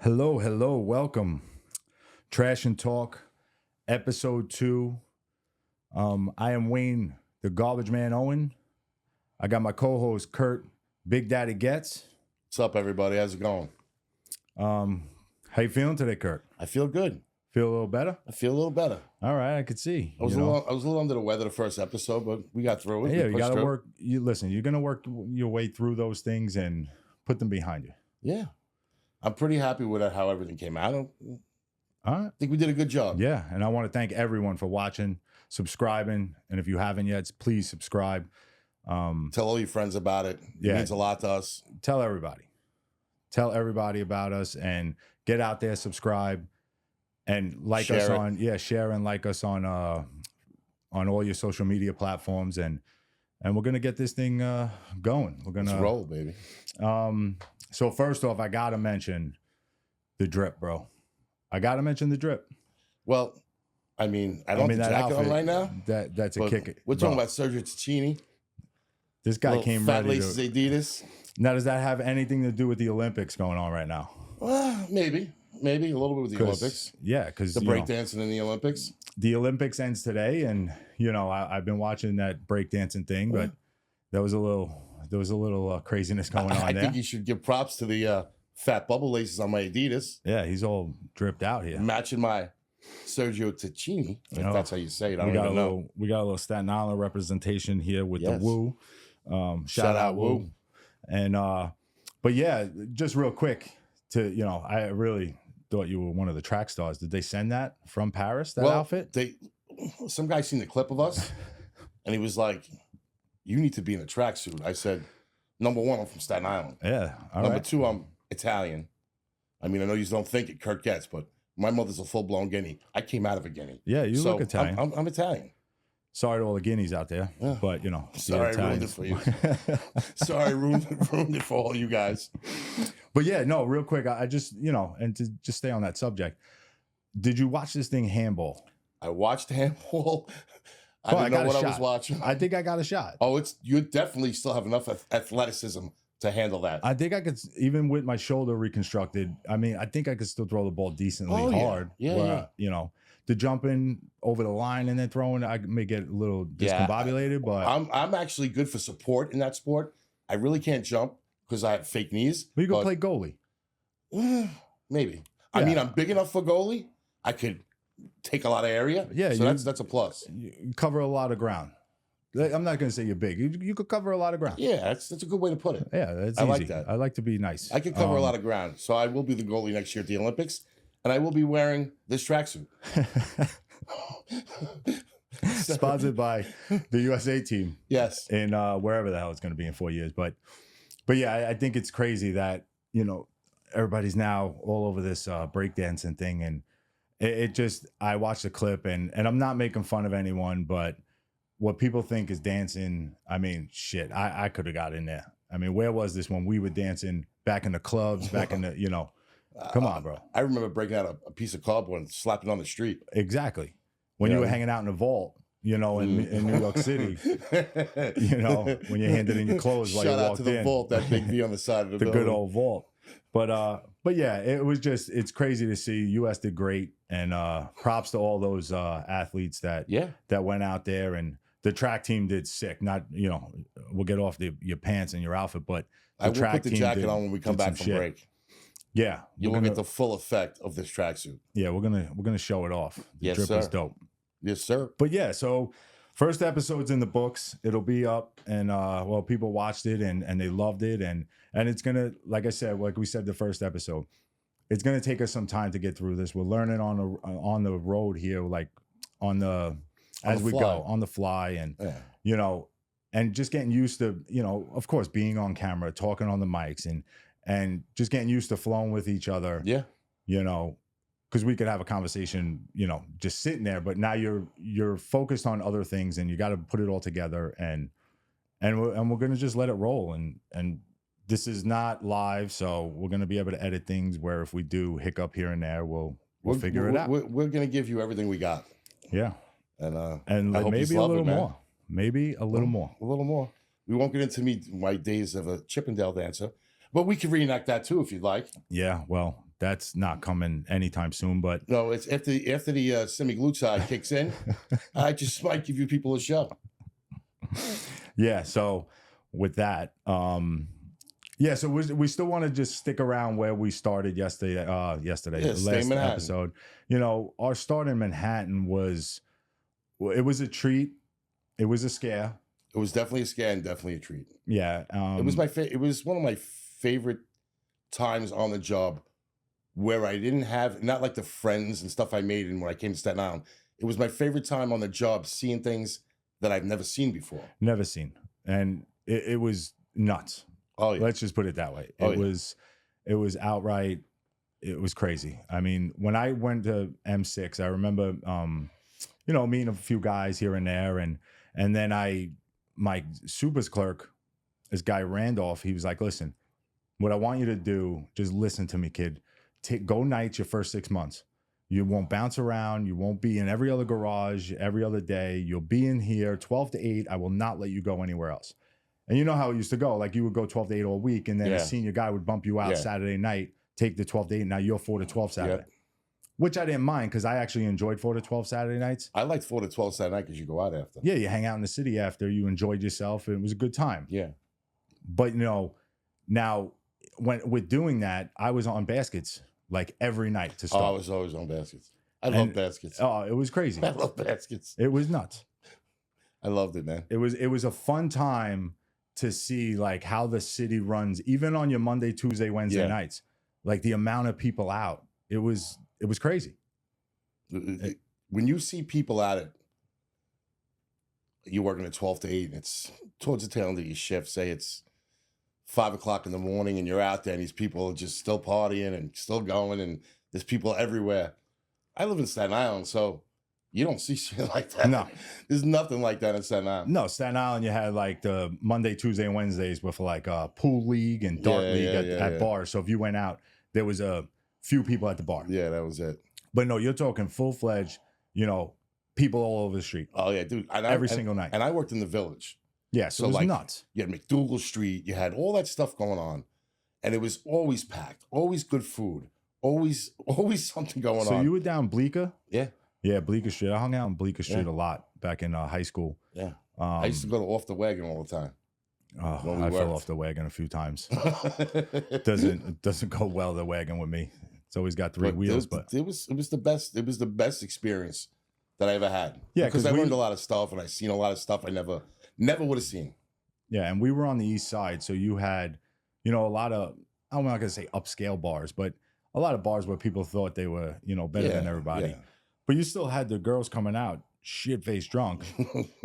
Hello, welcome. Trash and Talk, episode 2. I am Wayne, the garbage man Owen. I got my co-host Kurt, Big Daddy Gets. What's up, everybody? How's it going? How you feeling today, Kurt? I feel good. Feel a little better? I feel a little better. All right, I could see. I was a little under the weather the first episode, but we got through it. Yeah, We you pushed got to through. work. You're going to work your way through those things and put them behind you. Yeah. I'm pretty happy with how everything came out. All right. I think we did a good job. Yeah, and I want to thank everyone for watching, subscribing, and if you haven't yet, please subscribe. Tell all your friends about it. It Yeah. means a lot to us. Tell everybody. Tell everybody about us and get out there, subscribe, and like us Share it. on share and like us on all your social media platforms, and we're gonna get this thing going. We're gonna Let's roll, baby. So first off, I gotta mention the drip, bro. I gotta mention the drip. Well, I mean, I don't have the that jacket on outfit, right now. That's a But kick. we're talking bro. about Sergio Ticini. This guy Little came fat ready laces to. Adidas. Now, does that have anything to do with the Olympics going on right now? Maybe a little bit with the Olympics. Yeah, because The breakdancing in the Olympics. the Olympics ends today, and I've been watching that breakdancing thing, but there was a little craziness going on I there. think you should give props to the fat bubble laces on my Adidas, Yeah, he's all dripped out here. matching my Sergio Ticini, if Oh. that's how you say it. I We don't got even know. we got a little Staten Island representation here with Yes. the Woo. Shout out Woo. And but yeah, just real quick I really thought you were one of the track stars. Did they send that from Paris, that outfit? Some guy seen the clip of us, and he was like, "You need to be in a tracksuit." I said, "Number one, I'm from Staten Island. Yeah. All Number right. two, I'm Italian. I mean, I know you don't think it, Kurt gets, but my mother's a full-blown Guinea. I came out of a Guinea. Yeah, you So look Italian. I'm Italian. Sorry to all the Guineas out there, Yeah. but Sorry, I ruined it for you. Sorry, I ruined it for all you guys. But yeah, no, real quick, I just, and to just stay on that subject, did you watch this thing handball? I watched handball. I Bro, didn't know got a what I shot. was watching. I think I got a shot. Oh, you definitely still have enough athleticism to handle that. I think I could, even with my shoulder reconstructed, I think I could still throw the ball decently Oh, yeah. hard. Yeah, where, the jumping over the line and then throwing, I may get a little discombobulated, but I'm actually good for support in that sport. I really can't jump because I have fake knees. you could play goalie. Maybe. I Yeah. mean, I'm big enough for goalie. I could take a lot of area. Yeah, so that's a plus. You cover a lot of ground. I'm not going to say you're big. You could cover a lot of ground. Yeah, that's a good way to put it. Yeah, that's I easy. like that. I like to be nice. I could cover a lot of ground. So I will be the goalie next year at the Olympics, and I will be wearing this tracksuit. Sponsored by the USA team. Yes. In wherever the hell it's going to be in 4 years. But yeah, I think it's crazy that, everybody's now all over this breakdancing thing. And it just, I watched the clip and I'm not making fun of anyone, but what people think is dancing, shit, I could have got in there. Where was this when we were dancing back in the clubs, back in the, come on, bro. I remember breaking out a piece of cardboard and slapping it on the street. Exactly. When you were hanging out in the vault, in New York City, when you handed in your clothes while you Shout walked out to the in. vault, that big V on the side of the The building. good old vault. But yeah, it's crazy to see. US did great, and props to all those athletes that went out there, and the track team did sick. Not we'll get off your pants and your outfit, but I will put the jacket on when we come did back some from shit. break. Yeah, You will get the full effect of this tracksuit. Yeah, we're gonna show it off. The Yes, drip sir. is dope. Yes, sir. But yeah, so first episode's in the books. It'll be up, and people watched it and they loved it, and it's gonna, like I said, like we said the first episode, it's gonna take us some time to get through this. We're learning on the road here, like as we go on the fly, and and just getting used to of course being on camera, talking on the mics, and just getting used to flowing with each other. Yeah. Because we could have a conversation, just sitting there, but now you're focused on other things, and you got to put it all together, and we're gonna just let it roll, and this is not live, so we're gonna be able to edit things where if we do hiccup here and there, we'll figure it out. We're gonna give you everything we got. Yeah, and and I hope maybe you a love little it, man. more, maybe a little more. A little more. We won't get into my days of a Chippendale dancer, but we can reenact that too if you'd like. Yeah, well, That's not coming anytime soon. But No, it's after the semaglutide kicks in. I just might give you people a show. yeah, so with that, yeah, so we still want to just stick around where we started yesterday. Yeah, The stay last in Manhattan. episode. Our start in Manhattan was a treat. It was a scare. It was definitely a scare and definitely a treat. Yeah, It was it was one of my favorite times on the job where I didn't have, not like the friends and stuff I made and when I came to Staten Island. It was my favorite time on the job, seeing things that I've never seen before. never seen, and it was nuts. Oh yeah. Let's just put it that way. Oh, It yeah. was outright. It was crazy. I mean, when I went to M6, I remember, meeting a few guys here and there, and then my supers clerk, this guy Randolph, he was like, "Listen, what I want you to do, just listen to me, kid. Go nights your first 6 months. You won't bounce around. You won't be in every other garage every other day. You'll be in here 12 to 8. I will not let you go anywhere else." And you know how it used to go. Like, you would go 12 to 8 all week, and then Yeah. a senior guy would bump you out Yeah. Saturday night, take the 12 to 8. Now you're 4 to 12 Saturday. Which I didn't mind, because I actually enjoyed 4 to 12 Saturday nights. I liked 4 to 12 Saturday night because you go out after. Yeah, you hang out in the city after. You enjoyed yourself. And it was a good time. Yeah. But, now with doing that, I was on baskets like every night to Oh, start. I was always on baskets. I love baskets. Oh, it was crazy. I love baskets. It was nuts. I loved it, man. It was a fun time to see like how the city runs, even on your Monday, Tuesday, Wednesday Yeah. nights. Like the amount of people out, it was crazy. When you see people at it, you're working at 12 to 8, and it's towards the tail end of your shift. Say it's 5 o'clock in the morning, and you're out there, and these people are just still partying and still going, and there's people everywhere. I live in Staten Island, so you don't see shit like that. No. There's nothing like that in Staten Island. No, Staten Island, you had like the Monday, Tuesday, and Wednesdays with like a pool league and dart league at bars. So if you went out, there was a few people at the bar. Yeah, that was it. But no, you're talking full-fledged, people all over the street. Oh, yeah, dude. Every single night. And I worked in the Village. Yeah, so it was like, nuts. You had McDougal Street. You had all that stuff going on. And it was always packed. Always good food. Always something going on. So you were down Bleecker? Yeah. Yeah, Bleecker Street. I hung out in Bleecker Street a lot back in high school. Yeah. I used to go to Off the Wagon all the time. Oh, I fell off the wagon a few times. It doesn't go well, the wagon with me. It's always got three wheels, but it was the best. It was the best experience that I ever had. Yeah, because I learned a lot of stuff, and I seen a lot of stuff I never would have seen. Yeah, and we were on the east side, so you had, a lot of, I'm not gonna say upscale bars, but a lot of bars where people thought they were, better than everybody. Yeah. But you still had the girls coming out shit-faced drunk.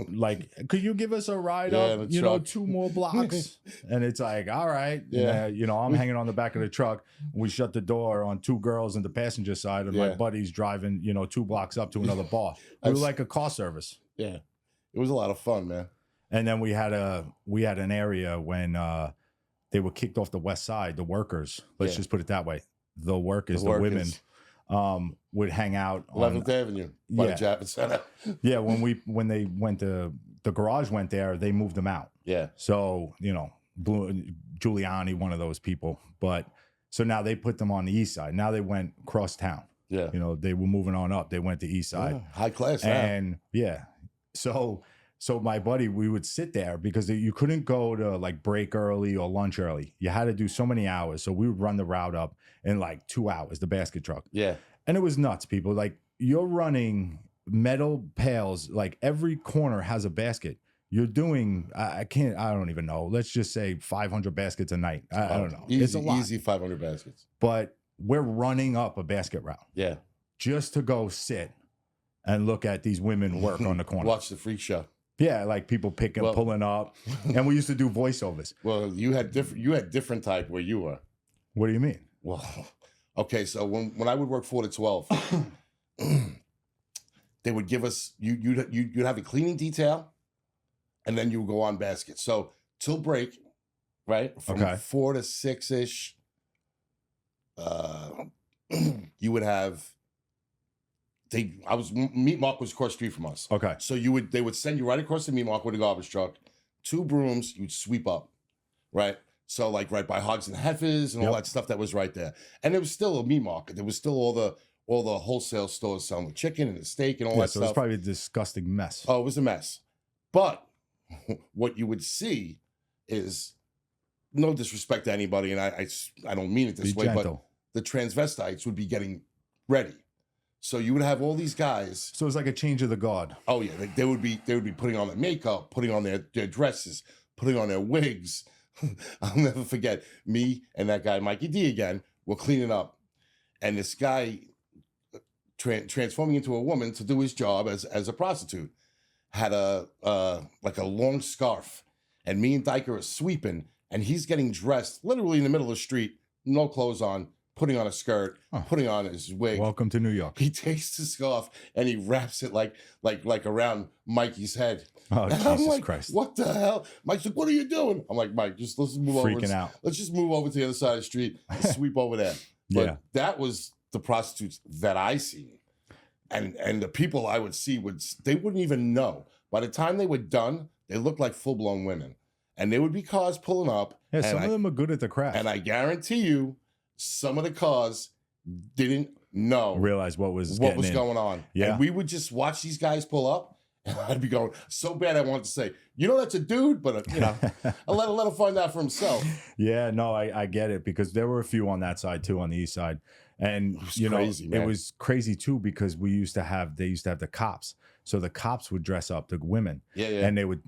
Like, could you give us a ride up, 2 more blocks? And it's like, all right. Yeah. I'm hanging on the back of the truck. We shut the door on 2 girls in the passenger side, and my buddy's driving, 2 blocks up to another bar. We were like a car service. Yeah. It was a lot of fun, man. And then we had an area when they were kicked off the west side, the workers. Let's just put it that way. The workers, the women, would hang out on 11th Avenue by the Javits Center. Yeah, when they went to the garage went there, they moved them out. Yeah. So, Giuliani, one of those people. But so now they put them on the east side. Now they went cross town. Yeah. They were moving on up. They went to east side. Yeah, high class. And so my buddy, we would sit there because you couldn't go to like break early or lunch early. You had to do so many hours. So we would run the route up in like 2 hours, the basket truck. Yeah. And it was nuts, people. Like, you're running metal pails. Like, every corner has a basket. You're doing, I don't even know. Let's just say 500 baskets a night. I don't know. Easy, it's a lot. Easy 500 baskets. But we're running up a basket route. Yeah. Just to go sit and look at these women work on the corner. Watch the freak show. Yeah, like people pulling up. And we used to do voiceovers. Well, you had different type where you were. What do you mean? Well, okay, so when I would work 4 to 12, they would give us you'd have a cleaning detail, and then you would go on baskets. So till break, right? From 4 to 6-ish, you would have Meat Mark was across the street from us. Okay. So they would send you right across the Meat Mark with a garbage truck, 2 brooms, you'd sweep up, right? So like right by Hogs and Heifers and all that stuff that was right there. And there was still a meat market. There was still all the wholesale stores selling the chicken and the steak and all that so stuff. It's probably a disgusting mess. Oh, it was a mess. But what you would see is, no disrespect to anybody, and I don't mean it this way, gentle. but the transvestites would be getting ready. So you would have all these guys. So it's like a change of the guard. Oh yeah, they would be putting on their makeup, putting on their dresses, putting on their wigs. I'll never forget me and that guy Mikey D again. We're cleaning up, and this guy transforming into a woman to do his job as a prostitute had a like a long scarf, and me and Dyker are sweeping, and he's getting dressed literally in the middle of the street, no clothes on, putting on a skirt, putting on his wig. Welcome to New York. He takes the scarf and he wraps it like around Mikey's head. Oh, and Jesus I'm like, Christ. what the hell? Mike's like, what are you doing? I'm like, Mike, let's move over. Freaking out. Let's just move over to the other side of the street and sweep over there. But that was the prostitutes that I seen. And the people I would see they wouldn't even know. By the time they were done, they looked like full-blown women. And there would be cars pulling up. Yeah, some of them are good at the craft. And I guarantee you, some of the cars didn't know. Realize what was going on. Yeah. And we would just watch these guys pull up. And I'd be going, so bad I wanted to say, that's a dude, but, I'll let him find out for himself. Yeah, no, I get it, because there were a few on that side, too, on the east side. And, it was crazy, too, because they used to have the cops. So the cops would dress up the women. Yeah. And they would,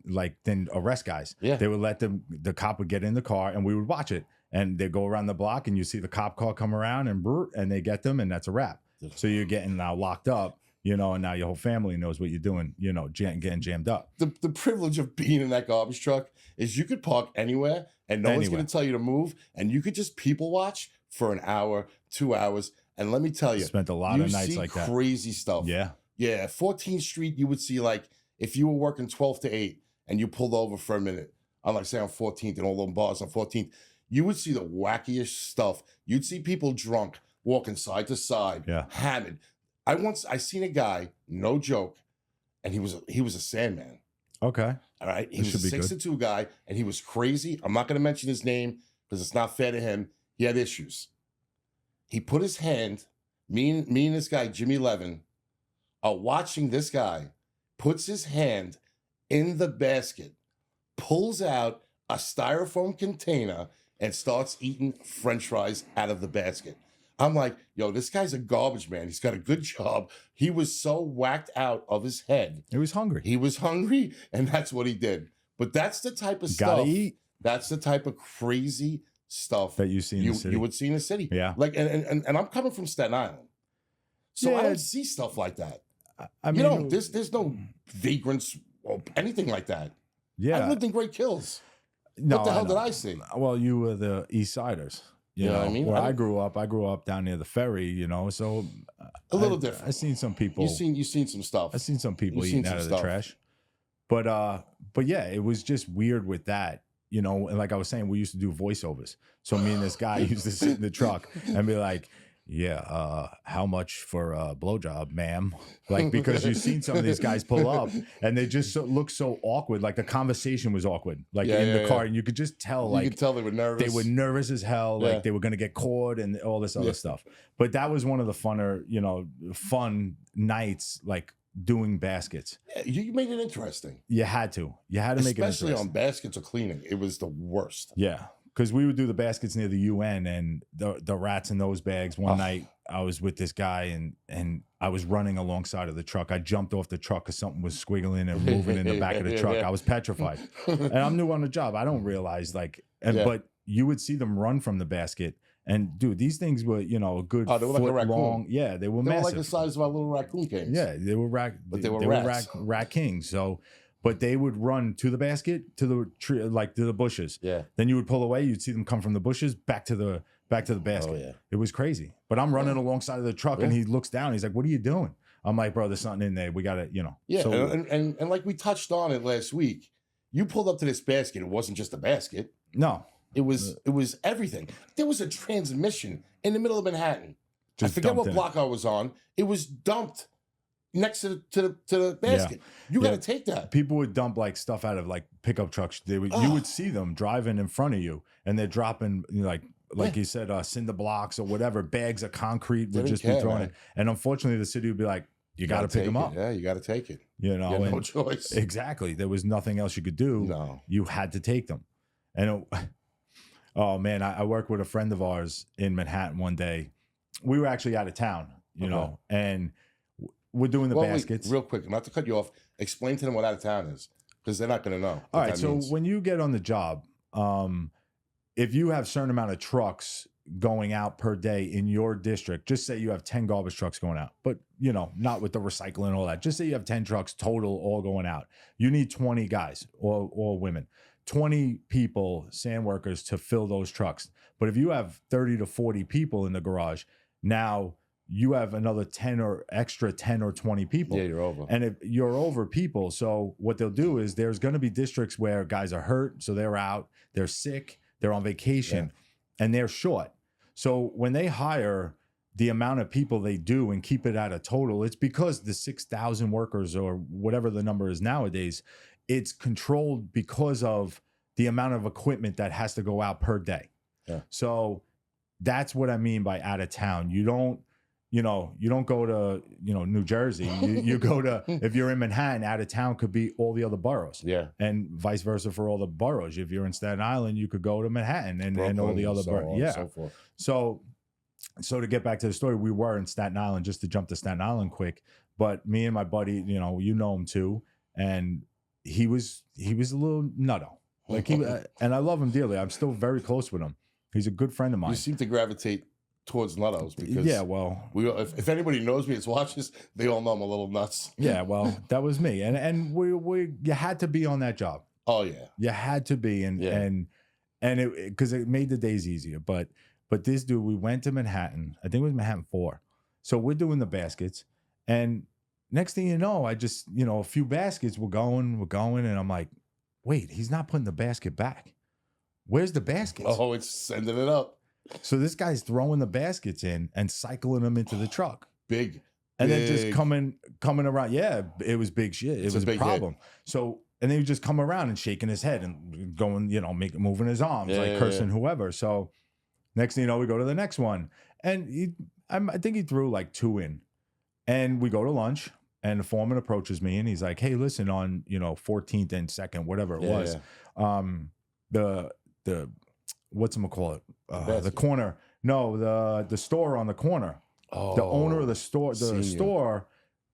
then arrest guys. Yeah. They would let the cop would get in the car, and we would watch it. And they go around the block, and you see the cop car come around, and they get them, and that's a wrap. So you're getting now locked up. And now your whole family knows what you're doing, getting jammed up. The privilege of being in that garbage truck is you could park anywhere and no one's going to tell you to move. And you could just people watch for an hour, 2 hours. And let me tell you, spent a lot of nights like that. Crazy stuff. Yeah. Yeah. 14th Street, you would see if you were working 12 to 8 and you pulled over for a minute, on say on 14th and all those bars on 14th, you would see the wackiest stuff. You'd see people drunk, walking side to side, hammered. I seen a guy, no joke, and he was a Sandman. Okay. All right. He was a 6'2" guy, and he was crazy. I'm not going to mention his name because it's not fair to him. He had issues. He put his hand, me and this guy, Jimmy Levin, are watching this guy, puts his hand in the basket, pulls out a styrofoam container, and starts eating French fries out of the basket. I'm like, yo, this guy's a garbage man. He's got a good job. He was so whacked out of his head. He was hungry. He was hungry, and that's what he did. But that's the type of Gotta stuff. Eat. That's the type of crazy stuff that you see in the city. You would see in the city. Yeah. And I'm coming from Staten Island. So I don't see stuff like that. I mean, there's no vagrants or anything like that. Yeah. I lived in Great Kills. No, what the hell did I see? Well, you were the East Siders. You know what I mean? Where I grew up down near the ferry, so a little different. I've seen some people. You've seen some stuff. I've seen some people eating out of the trash. But yeah, it was just weird with that, and like I was saying, we used to do voiceovers. So me and this guy used to sit in the truck and be like, yeah, how much for a blowjob, ma'am? Because you've seen some of these guys pull up and they just look so awkward. Like the conversation was awkward, in the car. And you could just tell, you could tell they were nervous. They were nervous as hell. Like they were going to get caught and all this other stuff. But that was one of the fun nights, doing baskets. Yeah, you made it interesting. You had to make it interesting. Especially on baskets or cleaning. It was the worst. Yeah. Because we would do the baskets near the UN and the rats in those bags. One night I was with this guy and I was running alongside of the truck. I jumped off the truck because something was squiggling and moving in the back of the truck. I was petrified. And I'm new on the job. I don't realize but you would see them run from the basket. And dude, these things were, a good they were foot like a long. Yeah, they were massive. They were like the size of our little raccoon kings. Yeah, they were rat kings. So. But they would run to the basket, to the tree, to the bushes. Yeah. Then you would pull away. You'd see them come from the bushes back to the basket. Oh, yeah. It was crazy. But I'm running alongside of the truck, and he looks down. He's like, "What are you doing?" I'm like, "Bro, there's something in there. We got to, Yeah. So, and like we touched on it last week, you pulled up to this basket. It wasn't just a basket. No. It was everything. There was a transmission in the middle of Manhattan. I Just forget what dumped in block I was on. It was dumped next to the basket. You got to take that. People would dump like stuff out of like pickup trucks. You would see them driving in front of you, and they're dropping like you said, cinder blocks or whatever, bags of concrete would just be thrown in. And unfortunately, the city would be like, you got to pick them up. Yeah, you got to take it. You know, no choice. Exactly. There was nothing else you could do. No. You had to take them. And oh man, I worked with a friend of ours in Manhattan one day. We were actually out of town, you know, and we're doing the baskets. Wait, real quick, not to cut you off. Explain to them what out of town is, because they're not going to know. All right. So when you get on the job, if you have a certain amount of trucks going out per day in your district, just say you have 10 garbage trucks going out, but you know, not with the recycling and all that. Just say you have 10 trucks total all going out. You need 20 guys or women, 20 people, sand workers to fill those trucks. But if you have 30 to 40 people in the garage, now you have another 10 or 20 people. Yeah, you're over. And if you're over people, so what they'll do is there's going to be districts where guys are hurt, so they're out, they're sick, they're on vacation, and they're short. So when they hire the amount of people they do and keep it at a total, it's because the 6,000 workers or whatever the number is nowadays, it's controlled because of the amount of equipment that has to go out per day. Yeah. So that's what I mean by out of town. You don't go to, New Jersey. You go to, if you're in Manhattan, out of town could be all the other boroughs. Yeah. And vice versa for all the boroughs. If you're in Staten Island, you could go to Manhattan and all the other boroughs. Yeah. So forth. So to get back to the story, we were in Staten Island, just to jump to Staten Island quick. But me and my buddy, you know him too. And he was a little nutto. Like and I love him dearly. I'm still very close with him. He's a good friend of mine. You seem to gravitate towards nuttos because if anybody knows me, it's watches, they all know I'm a little nuts. Yeah, well, that was me, and you had to be on that job. Oh yeah, you had to be, and it because it made the days easier. But this dude, we went to Manhattan. I think it was Manhattan 4. So we're doing the baskets, and next thing you know, I just a few baskets we're going, and I'm like, wait, he's not putting the basket back. Where's the baskets? Oh, it's sending it up. So this guy's throwing the baskets in and cycling them into the truck. Big. And then just coming around. Yeah, it was big shit. It was a problem. Hit. So, and then he would just come around and shaking his head and going, moving his arms, cursing whoever. So next thing you know, we go to the next one. And I think he threw like 2 in. And we go to lunch and the foreman approaches me and he's like, hey, listen, on, 14th and 2nd, whatever it was, the whatchamacallit, the corner. No, the store on the corner. Oh, the owner of the store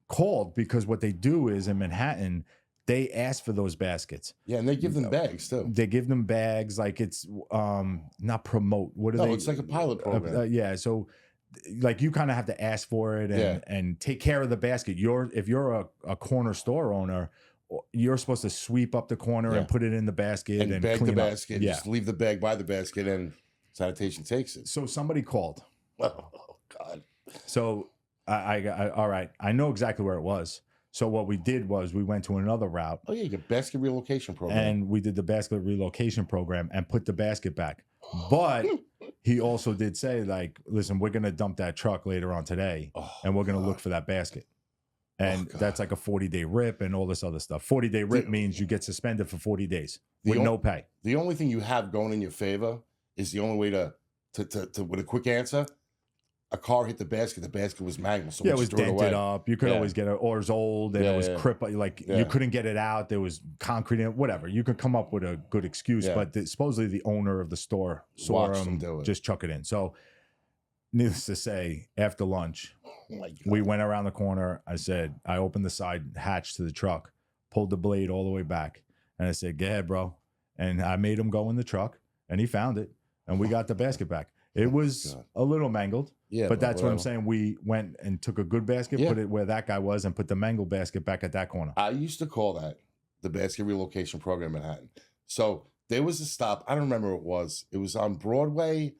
called because what they do is in Manhattan, they ask for those baskets. Yeah, and they give them bags too. They give them bags like it's not promote. What are they? It's like a pilot program. Yeah, so like you kind of have to ask for it and take care of the basket. If you're a corner store owner, you're supposed to sweep up the corner and put it in the basket and bag clean the up. basket. Just leave the bag by the basket and sanitation takes it. So somebody called. Oh God. So I all right. I know exactly where it was. So what we did was we went to another route. Oh yeah, you get basket relocation program. And we did the basket relocation program and put the basket back. But he also did say, like, listen, we're gonna dump that truck later on today and we're gonna look for that basket. And that's like a 40-day rip and all this other stuff. 40-day rip means you get suspended for 40 days with no pay. The only thing you have going in your favor is the only way to with a quick answer. A car hit the basket. The basket was mangled. So it was dented up. You could always get it, or it was old and it was crippled. Like you couldn't get it out. There was concrete in it. Whatever. You could come up with a good excuse. Yeah. But supposedly the owner of the store saw him just chuck it in. So, needless to say, after lunch, we went around the corner. I opened the side hatch to the truck, pulled the blade all the way back, and I said, "Go ahead, bro." And I made him go in the truck, and he found it, and we got the basket back. It was a little mangled, but that's what I'm saying. We went and took a good basket, put it where that guy was, and put the mangled basket back at that corner. I used to call that the basket relocation program in Manhattan. So there was a stop. I don't remember what it was. It was on Broadway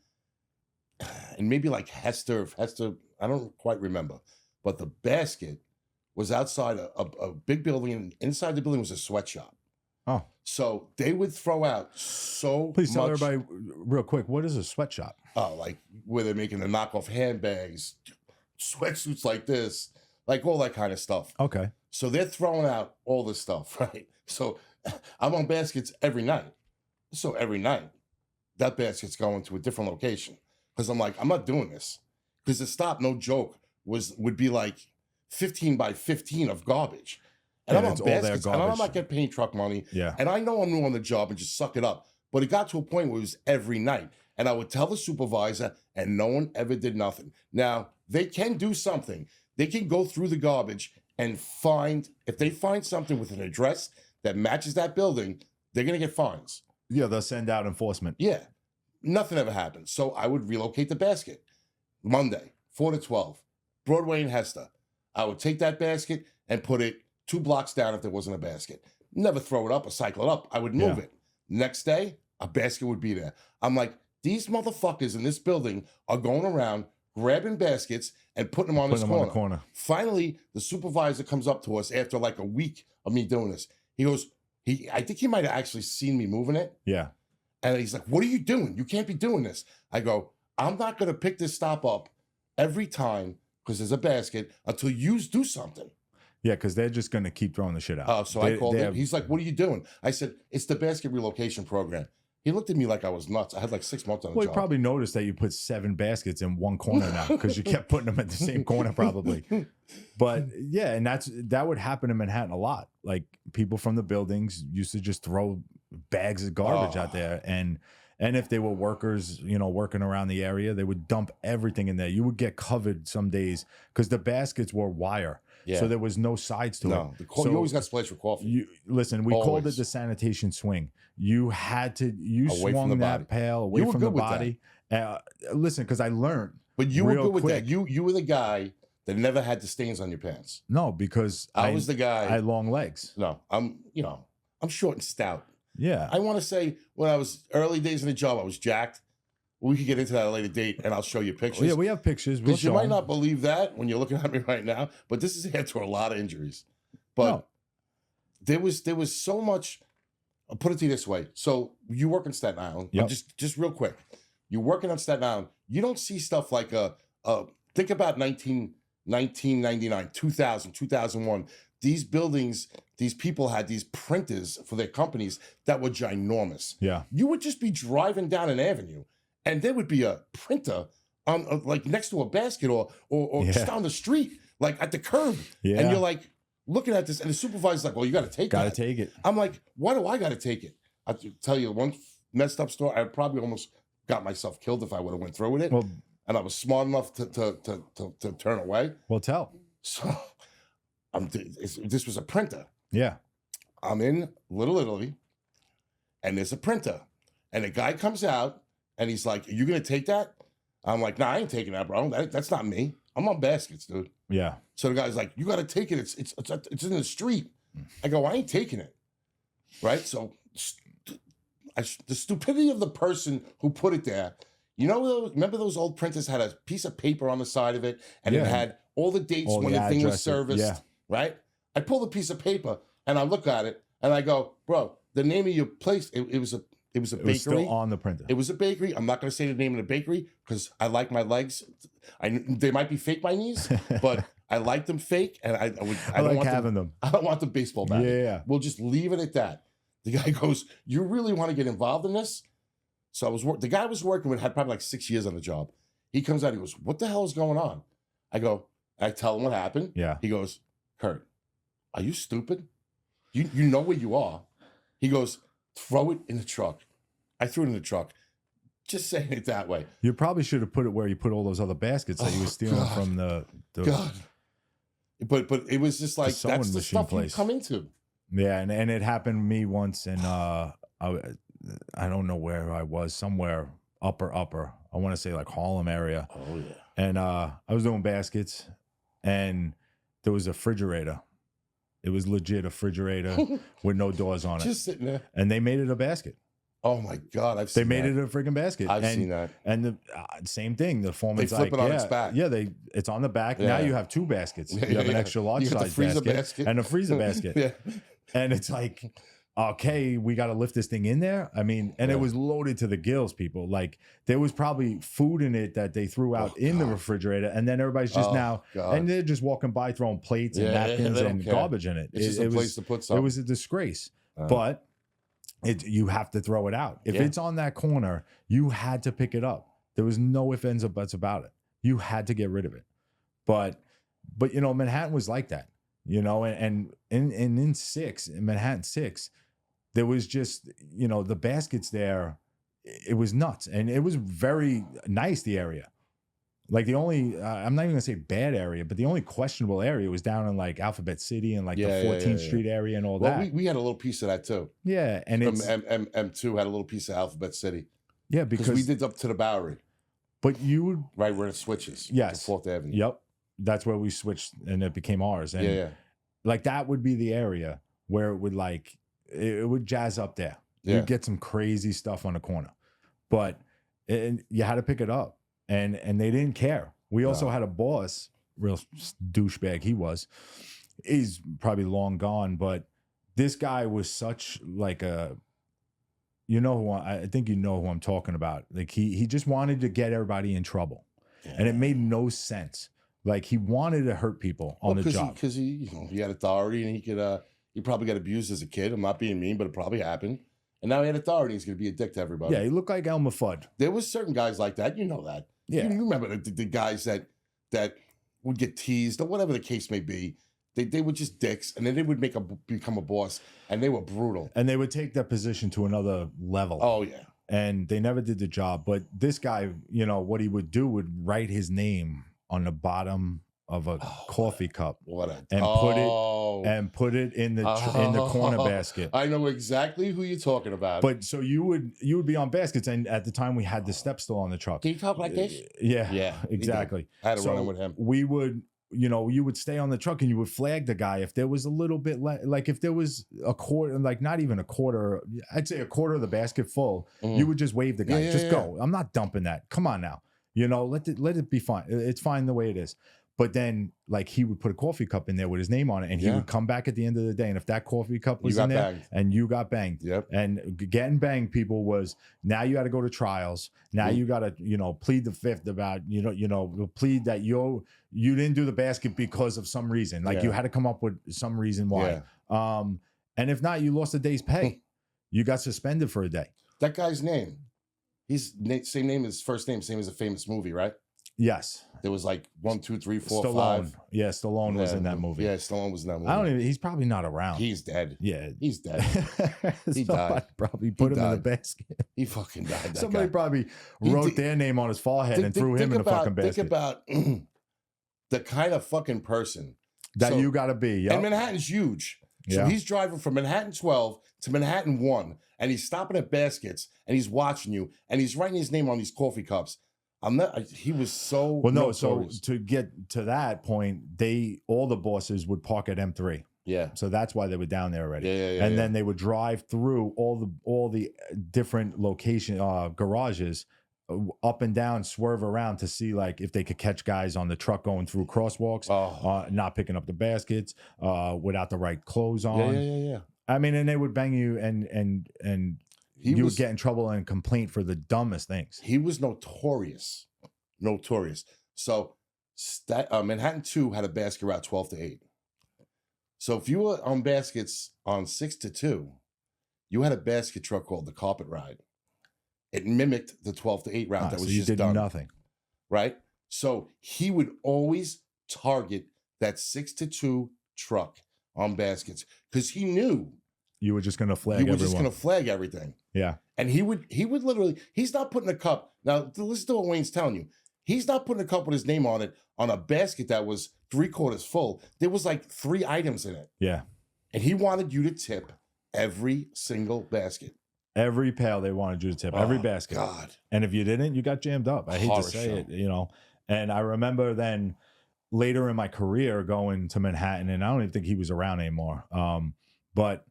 and maybe like Hester. I don't quite remember. But the basket was outside a big building. And inside the building was a sweatshop. Oh. So they would throw out so Please tell much. everybody real quick, what is a sweatshop? Oh, like where they're making the knockoff handbags, sweatsuits like this. like all that kind of stuff. Okay. So they're throwing out all this stuff, right? So I'm on baskets every night. So every night, that basket's going to a different location because I'm like, I'm not doing this because the stop, no joke, would be like 15 by 15 of garbage. And I'm on baskets, and I'm not getting paid truck money. Yeah. And I know I'm new on the job and just suck it up. But it got to a point where it was every night. And I would tell the supervisor, and no one ever did nothing. Now, they can do something. They can go through the garbage and find, if they find something with an address that matches that building, they're going to get fines. Yeah, they'll send out enforcement. Yeah. Nothing ever happened. So I would relocate the basket. Monday, 4 to 12, Broadway and Hester. I would take that basket and put it 2 blocks down if there wasn't a basket. Never throw it up or cycle it up. I would move it. Next day, a basket would be there. I'm like, these motherfuckers in this building are going around grabbing baskets and putting them on this corner. On the corner. Finally, the supervisor comes up to us after like a week of me doing this. He goes, I think he might have actually seen me moving it. Yeah. And he's like, what are you doing? You can't be doing this. I go, I'm not going to pick this stop up every time because there's a basket until you do something. Yeah, because they're just going to keep throwing the shit out. So I called him. He's like, what are you doing? I said, it's the basket relocation program. He looked at me like I was nuts. I had like 6 months on the job. He probably noticed that you put 7 baskets in one corner now because you kept putting them at the same corner probably. But yeah, and that would happen in Manhattan a lot. Like people from the buildings used to just throw bags of garbage out there. And if they were workers, working around the area, they would dump everything in there. You would get covered some days because the baskets were wire. Yeah. So there was no sides to it. So you always got splits for coffee. Listen, we called it the sanitation swing. You had to, swung that pail away from the body. Listen, because I learned. But you were good with that. You were the guy that never had the stains on your pants. No, because I was the guy. I had long legs. No, I'm short and stout. Yeah. I want to say when I was early days in the job, I was jacked. We could get into that at a later date, and I'll show you pictures. Yeah, we have pictures. Because you might not believe that when you're looking at me right now, but this is after a lot of injuries. But there was so much. I'll put it to you this way. So you work in Staten Island. Yep. Just real quick. You're working on Staten Island. You don't see stuff like think about 1999, 2000, 2001. These buildings, these people had these printers for their companies that were ginormous. Yeah. You would just be driving down an avenue, and there would be a printer on like next to a basket or just down the street, like at the curb. Yeah. And you're like looking at this, and the supervisor's like, well, you got to take it. Got to take it. I'm like, why do I got to take it? I'll tell you one messed up story. I probably almost got myself killed if I would have went through with it. Well, and I was smart enough to turn away. Well, tell. So this was a printer. Yeah. I'm in Little Italy, and there's a printer. And a guy comes out, and he's like, are you going to take that? I'm like, nah, I ain't taking that, bro. That's not me. I'm on baskets, dude. Yeah. So the guy's like, you got to take it. It's in the street. I go, I ain't taking it. Right? So the stupidity of the person who put it there, remember those old printers had a piece of paper on the side of it, and it had all the dates when the thing was serviced, right? I pull the piece of paper, and I look at it, and I go, bro, the name of your place, it was a bakery. It was still on the printer. It was a bakery. I'm not going to say the name of the bakery because I like my legs. They might be fake, my knees, but I like them fake, and I don't like want having them. I don't want the baseball bat. Yeah. We'll just leave it at that. The guy goes, you really want to get involved in this? So the guy I was working with had probably like 6 years on the job. He comes out, he goes, what the hell is going on? I tell him what happened. Yeah. He goes, Kurt, are you stupid? You know where you are. He goes, throw it in the truck. I threw it in the truck. Just saying it that way. You probably should have put it where you put all those other baskets that you were stealing from the God. But it was just like, that's the stuff you come into. Yeah, and it happened to me once, and I don't know where I was, somewhere upper. I want to say like Harlem area. Oh, yeah. And I was doing baskets, and there was a refrigerator. It was legit a refrigerator with no doors on it. Just sitting there. And they made it a basket. Oh, my God. They made it a freaking basket. I've seen that. And the same thing. The foreman's like, it on its back. Yeah, it's on the back. Yeah. Now you have 2 baskets. You have an extra large size basket and a freezer basket. And it's like, okay, we got to lift this thing in there. I mean, and it was loaded to the gills, people. Like there was probably food in it that they threw out in the refrigerator, and then everybody's just and they're just walking by throwing plates and napkins and garbage in it. It's just a place to put something. It was a disgrace, but you have to throw it out. If it's on that corner, you had to pick it up. There was no ifs, ands, or buts about it. You had to get rid of it. But you know, Manhattan was like that. You know, and in Manhattan 6, there was just, you know, the baskets there, it was nuts. And it was very nice, the area. Like the only, I'm not even gonna say bad area, but the only questionable area was down in like Alphabet City and like the 14th Street area and all that. We had a little piece of that too. Yeah. And it's M2 had a little piece of Alphabet City. Yeah, because we did up to the Bowery. But you would. Right where it switches. Yes. To 4th Avenue. Yep. That's where we switched and it became ours. And like that would be the area where it would like, it would jazz up there. You'd get some crazy stuff on the corner, but you had to pick it up, and they didn't care. We also had a boss, real douchebag he was. He's probably long gone, but this guy was such like a, you know who I think you know who I'm talking about. Like he just wanted to get everybody in trouble, and it made no sense. Like he wanted to hurt people on the job because he had authority, and he probably got abused as a kid. I'm not being mean, but it probably happened. And now he had authority. He's going to be a dick to everybody. Yeah, he looked like Elmer Fudd. There was certain guys like that. You know that. Yeah, you remember the guys that would get teased or whatever the case may be. They were just dicks, and then they would become a boss, and they were brutal. And they would take that position to another level. Oh yeah. And they never did the job. But this guy, you know, what he would do would write his name on the bottom of a coffee cup put it in the corner basket. I know exactly who you're talking about. But so you would be on baskets, and at the time we had the step stool on the truck. Can you talk like this? Yeah, exactly. I had to run in with him. We would, you know, you would stay on the truck and you would flag the guy if there was a little bit like if there was a quarter, like not even a quarter, I'd say a quarter of the basket full. You would just wave the guy, go. I'm not dumping that. Come on now. You know, let it be fine. It's fine the way it is. But then, like, he would put a coffee cup in there with his name on it, and he would come back at the end of the day. And if that coffee cup was in there, and you got banged, and getting banged, people was now you got to go to trials. Now you got to, you know, plead the fifth about, plead that you didn't do the basket because of some reason. Like you had to come up with some reason why. And if not, you lost a day's pay. You got suspended for a day. That guy's name, same name as first name, same as a famous movie, right? Yes. There was like 1, 2, 3, 4, Stallone. 5. Yeah, Stallone was in that movie. Yeah, Stallone was in that movie. He's probably not around. He's dead. Yeah. He's dead. He died. Probably put him in the basket. He fucking died. Somebody probably wrote their name on his forehead and threw him in the fucking basket. Think about the kind of fucking person that you got to be. Yep. And Manhattan's huge. So he's driving from Manhattan 12 to Manhattan 1, and he's stopping at baskets, and he's watching you, and he's writing his name on these coffee cups. He was so well. No, notorious. So to get to that point, all the bosses would park at M3. Yeah. So that's why they were down there already. Yeah. And then they would drive through all the different location garages, up and down, swerve around to see like if they could catch guys on the truck going through crosswalks, not picking up the baskets, without the right clothes on. Yeah. I mean, and they would bang you and you would get in trouble and complaint for the dumbest things. He was notorious. So Manhattan 2 had a basket route 12 to 8. So if you were on baskets on 6 to 2, you had a basket truck called the Carpet Ride. It mimicked the 12 to 8 route that was just done. Nothing. Right? So he would always target that 6 to 2 truck on baskets because he knew you were just going to flag everyone. Just going to flag everything. Yeah. And he would literally, he's not putting a cup. Now, listen to what Wayne's telling you. He's not putting a cup with his name on it on a basket that was 3/4 full. There was like 3 items in it. Yeah. And he wanted you to tip every single basket. Every pail they wanted you to tip, every basket. God. And if you didn't, you got jammed up. I hate to say it, you know. And I remember then later in my career going to Manhattan, and I don't even think he was around anymore. But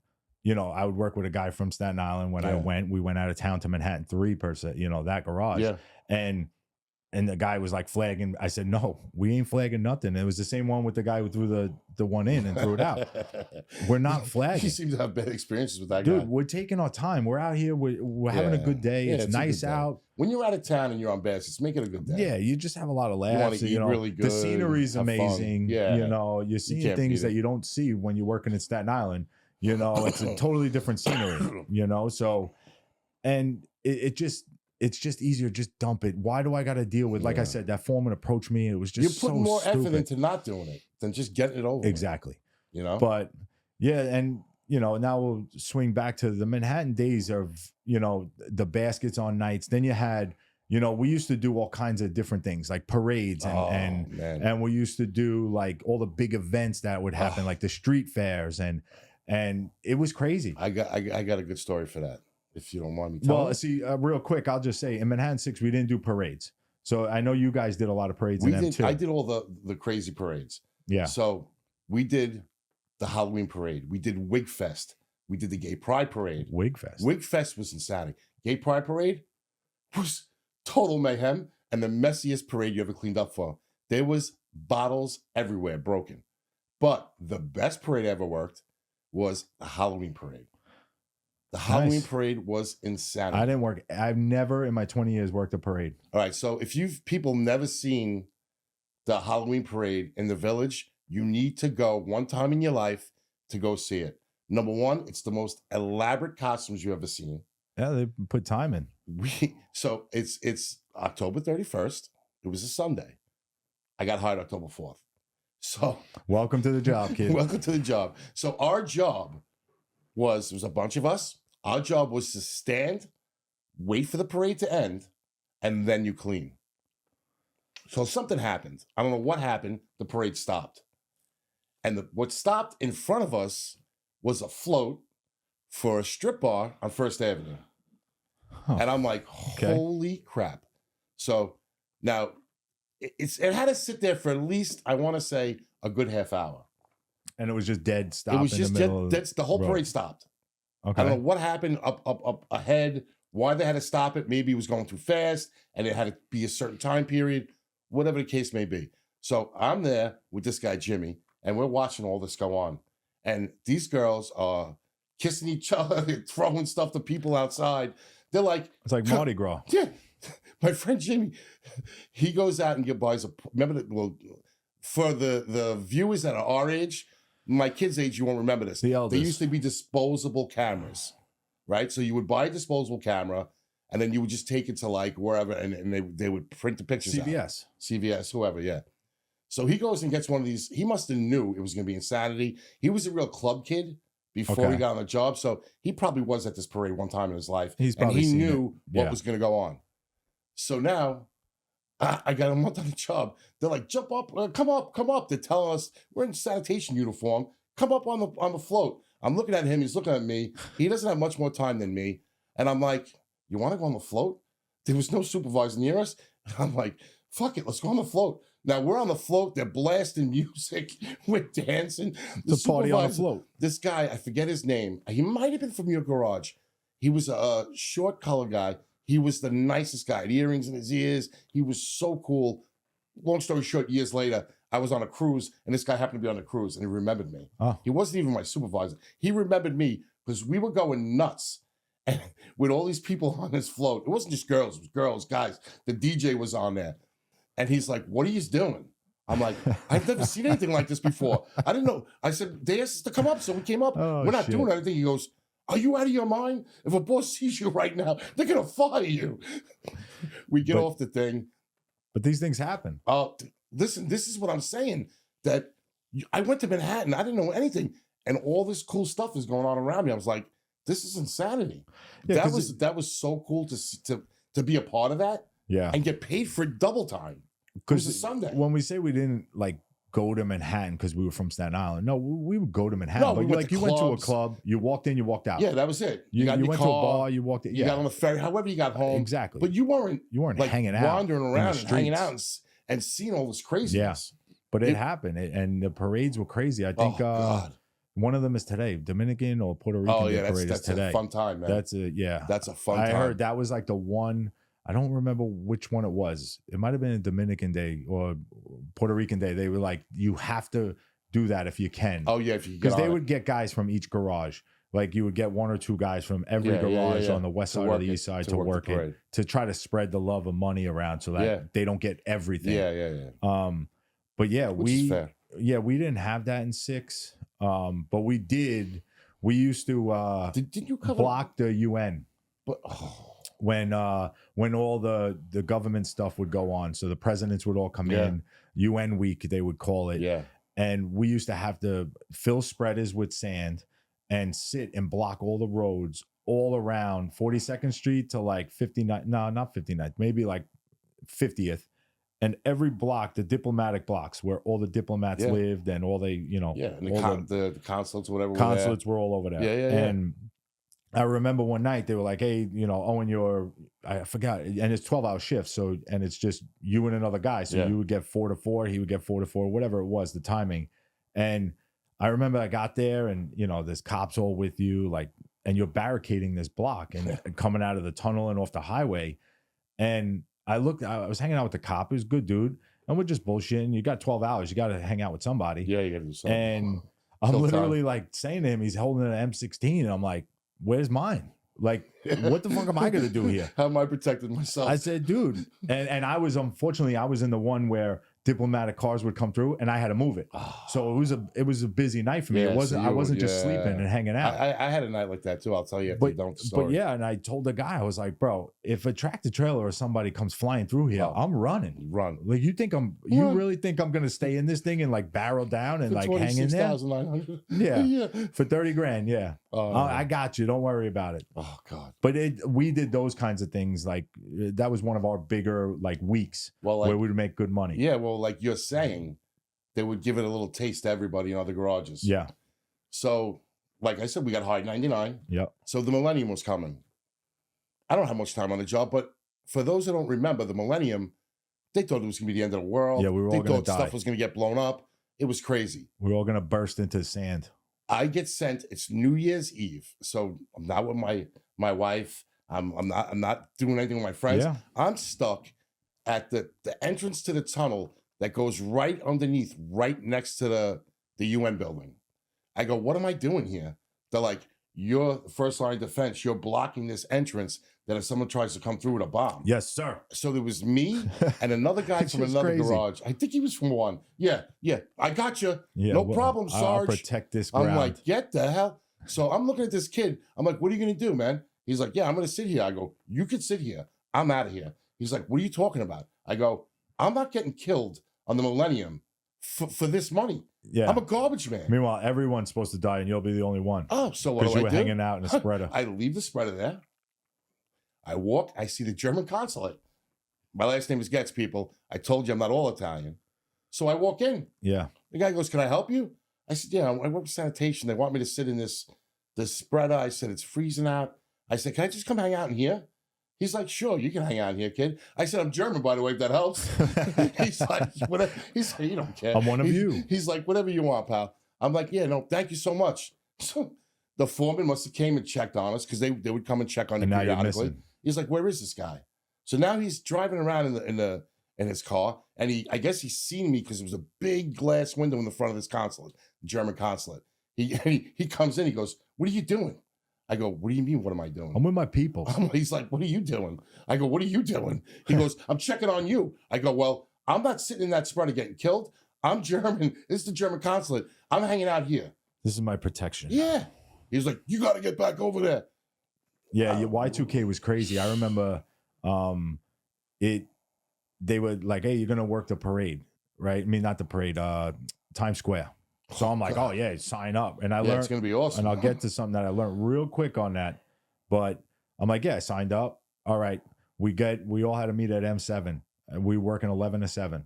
you know, I would work with a guy from Staten Island when we went out of town to Manhattan 3 per se, you know, that garage. Yeah. And And the guy was like flagging. I said, no, we ain't flagging nothing. It was the same one with the guy who threw the one in and threw it out. We're not flagging. You seem to have bad experiences with that Dude, guy. We're taking our time. We're out here. We're having a good day. Yeah, it's nice out. When you're out of town and you're on baskets, make it a good day. Yeah, you just have a lot of You laughs. want to eat really good. The scenery's have fun. amazing. Yeah. You know, you're seeing things that you don't see when you're working in Staten Island. You know, it's a totally different scenery, you know? So, and it's just easier. Just dump it. Why do I got to deal with, like I said, that foreman approached me. It was just you're putting more stupid. effort into not doing it than just getting it over. Exactly. With, you know? But yeah. And, you know, now we'll swing back to the Manhattan days of, you know, the baskets on nights. Then you had, you know, we used to do all kinds of different things like parades and we used to do like all the big events that would happen, like the street fairs and it was crazy. I got a good story for that, if you don't mind me telling. Well, see, real quick, I'll just say in Manhattan 6, we didn't do parades. So I know you guys did a lot of parades in them too. I did all the crazy parades. Yeah. So we did the Halloween parade. We did Wig Fest. We did the Gay Pride parade. Wig Fest. Wig Fest was insanity. Gay Pride parade was total mayhem and the messiest parade you ever cleaned up for. There was bottles everywhere broken. But the best parade I ever worked was the Halloween parade. The Halloween parade was insanity. I didn't work. I've never in my 20 years worked a parade. All right. So if you've people never seen the Halloween parade in the Village, you need to go one time in your life to go see it. Number one, it's the most elaborate costumes you ever seen. Yeah, they put time in. So it's October 31st. It was a Sunday. I got hired October 4th. So welcome to the job, kid. Welcome to the job. So our job was a bunch of us. Our job was to stand, wait for the parade to end, and then you clean. So something happened. I don't know what happened. The parade stopped. And what stopped in front of us was a float for a strip bar on First Avenue. Huh. And I'm like, holy crap. So now it had to sit there for at least, I want to say, a good half hour. And it was just dead stop. It was just dead. The whole parade stopped. Okay. I don't know what happened up ahead, why they had to stop it. Maybe it was going too fast and it had to be a certain time period, whatever the case may be. So I'm there with this guy, Jimmy, and we're watching all this go on. And these girls are kissing each other, throwing stuff to people outside. They're like... It's like Mardi Gras. Yeah. My friend Jimmy, he goes out and buys a... Remember, for the viewers that are our age, my kids' age, you won't remember this. The elders. There used to be disposable cameras, right? So you would buy a disposable camera, and then you would just take it to like wherever, and they would print the pictures CVS. out. CVS, whoever, yeah. So he goes and gets one of these. He must have knew it was going to be insanity. He was a real club kid before he got on the job, so he probably was at this parade one time in his life, and he knew what was going to go on. So now, I got him on the job. They're like, jump up, come up. They're telling us we're in sanitation uniform. Come up on the float. I'm looking at him. He's looking at me. He doesn't have much more time than me. And I'm like, you want to go on the float? There was no supervisor near us. I'm like, fuck it, let's go on the float. Now we're on the float. They're blasting music. We're dancing. The party on the float. This guy, I forget his name. He might have been from your garage. He was a short color guy. He was the nicest guy. The earrings in his ears. He was so cool. Long story short, years later, I was on a cruise, and this guy happened to be on a cruise, and he remembered me. Oh. He wasn't even my supervisor. He remembered me because we were going nuts. And with all these people on this float, it wasn't just girls, it was girls, guys. The DJ was on there. And he's like, what are you doing? I'm like, I've never seen anything like this before. I didn't know. I said, they asked us to come up, so we came up. Oh, we're not doing anything. He goes, are you out of your mind? If a boss sees you right now, they're going to fire you. We get off the thing. But these things happen. Listen, this is what I'm saying. That I went to Manhattan. I didn't know anything. And all this cool stuff is going on around me. I was like, this is insanity. Yeah, that was so cool to be a part of that. Yeah. And get paid for double time. Because it's a Sunday. When we say we didn't like go to Manhattan because we were from Staten Island, no, we would go to Manhattan. No, but you went to a club, you walked in, you walked out. Yeah, that was it. You went to a bar, you walked in. You got on the ferry, however you got home. Exactly. But you weren't like hanging out, wandering around and hanging out and seeing all this craziness. Yeah. But it happened, and the parades were crazy. I think one of them is today, Dominican or Puerto Rican parade is today. That's a fun time, man. That's a fun time. I heard that was like the one. I don't remember which one it was. It might have been a Dominican day or Puerto Rican day. They were like, you have to do that if you can. Oh yeah, if you get Because they on would it. get guys from each garage. Like you would get 1 or 2 guys from every garage on the west To side or work the it, east side to to work the work it, parade. to try to spread the love of money around so that Yeah. they don't get everything. Yeah. But yeah, Which is fair. we didn't have that in 6. But we used to Did you cover block the UN But when all the government stuff would go on. So the presidents would all come Yeah. in, UN week they would call it. yeah, And we used to have to fill spreaders with sand and sit and block all the roads all around 42nd Street to like 59th. No, not 59th, maybe like 50th. And every block, the diplomatic blocks where all the diplomats Yeah. lived and all they, and all the consulates, whatever. consulates were all over there. Yeah. And I remember one night they were like, hey, Owen, I forgot. And it's 12-hour shifts. So, and it's just you and another guy. So Yeah. you would get 4 to 4, he would get 4 to 4, whatever it was, the timing. And I remember I got there and, there's cops all with you, like, and you're barricading this block and coming out of the tunnel and off the highway. And I was hanging out with the cop, who's a good dude. And we're just bullshitting. You got 12 hours. You got to hang out with somebody. Yeah, you got to do something. And I'm Still literally like saying to him, he's holding an M16. And I'm like, where's mine? Like, what the fuck am I going to do here? How am I protecting myself? I said, dude. And I was, unfortunately, I was in the one where diplomatic cars would come through and I had to move it. So it was a busy night for me. Yeah, It wasn't, so I wasn't just sleeping and hanging out. I had a night like that too. I'll tell you after you don't story. But yeah, and I told the guy, I was like, bro, if a tractor trailer or somebody comes flying through here, I'm running. Run. Like, you really think I'm gonna stay in this thing and like barrel down and like hang in there? 26,900. Yeah. For 30 grand, yeah. I got you. Don't worry about it. Oh God. But we did those kinds of things. Like that was one of our bigger like weeks Well, where we'd make good money. Yeah, well, like you're saying, they would give it a little taste to everybody in other garages. Yeah. So, like I said, we got hired 99. Yep. So the Millennium was coming. I don't have much time on the job, but for those who don't remember, the Millennium, they thought it was going to be the end of the world. Yeah, we were all They gonna thought die. stuff was going to get blown up. It was crazy. We're all gonna burst into sand. I get sent. It's New Year's Eve, so I'm not with my wife. I'm not doing anything with my friends. Yeah. I'm stuck at the entrance to the tunnel that goes right underneath, right next to the UN building. I go, what am I doing here? They're like, you're first line defense. You're blocking this entrance that if someone tries to come through with a bomb. Yes, sir. So there was me and another guy It's from just another crazy. garage. I think he was from one. Yeah. I got you. Yeah, No well, problem, I'll Sarge. protect this ground. I'm like, get the hell. So I'm looking at this kid. I'm like, what are you going to do, man? He's like, yeah, I'm going to sit here. I go, you can sit here. I'm out of here. He's like, what are you talking about? I go, I'm not getting killed on the Millennium for this money. Yeah. I'm a garbage man. Meanwhile, everyone's supposed to die and you'll be the only one. Oh, so what Because do you I were do? hanging out in a spreader. I leave the spreader there. I walk. I see the German consulate. My last name is Getz, people. I told you I'm not all Italian. So I walk in. Yeah. The guy goes, can I help you? I said, yeah, I work with sanitation. They want me to sit in this spreader. I said, it's freezing out. I said, can I just come hang out in here? He's like, sure, you can hang out in here, kid. I said, I'm German, by the way, if that helps. He's like, whatever. He said, you don't care. I'm one of you. He's like, whatever you want, pal. I'm like, yeah, no, thank you so much. So the foreman must have came and checked on us because they would come and check on you And now you're periodically. missing. He's like, where is this guy? So now he's driving around in his car, and I guess he's seen me because there was a big glass window in the front of this consulate, German consulate. He comes in, he goes, what are you doing? I go, what do you mean, what am I doing? I'm with my people. He's like, what are you doing? I go, what are you doing? He goes, I'm checking on you. I go, well, I'm not sitting in that spreader getting killed. I'm German. This is the German consulate. I'm hanging out here. This is my protection. Yeah. He's like, you got to get back over there. Yeah, Y2K was crazy. I remember they were like, hey, you're gonna work the parade, right? I mean, not the parade, Times Square. So I'm like, oh yeah, sign up. And I learned it's gonna be awesome. And I'll get to something that I learned real quick on that. But I'm like, yeah, I signed up. All right. We all had to meet at M7 and we work in 11 to 7.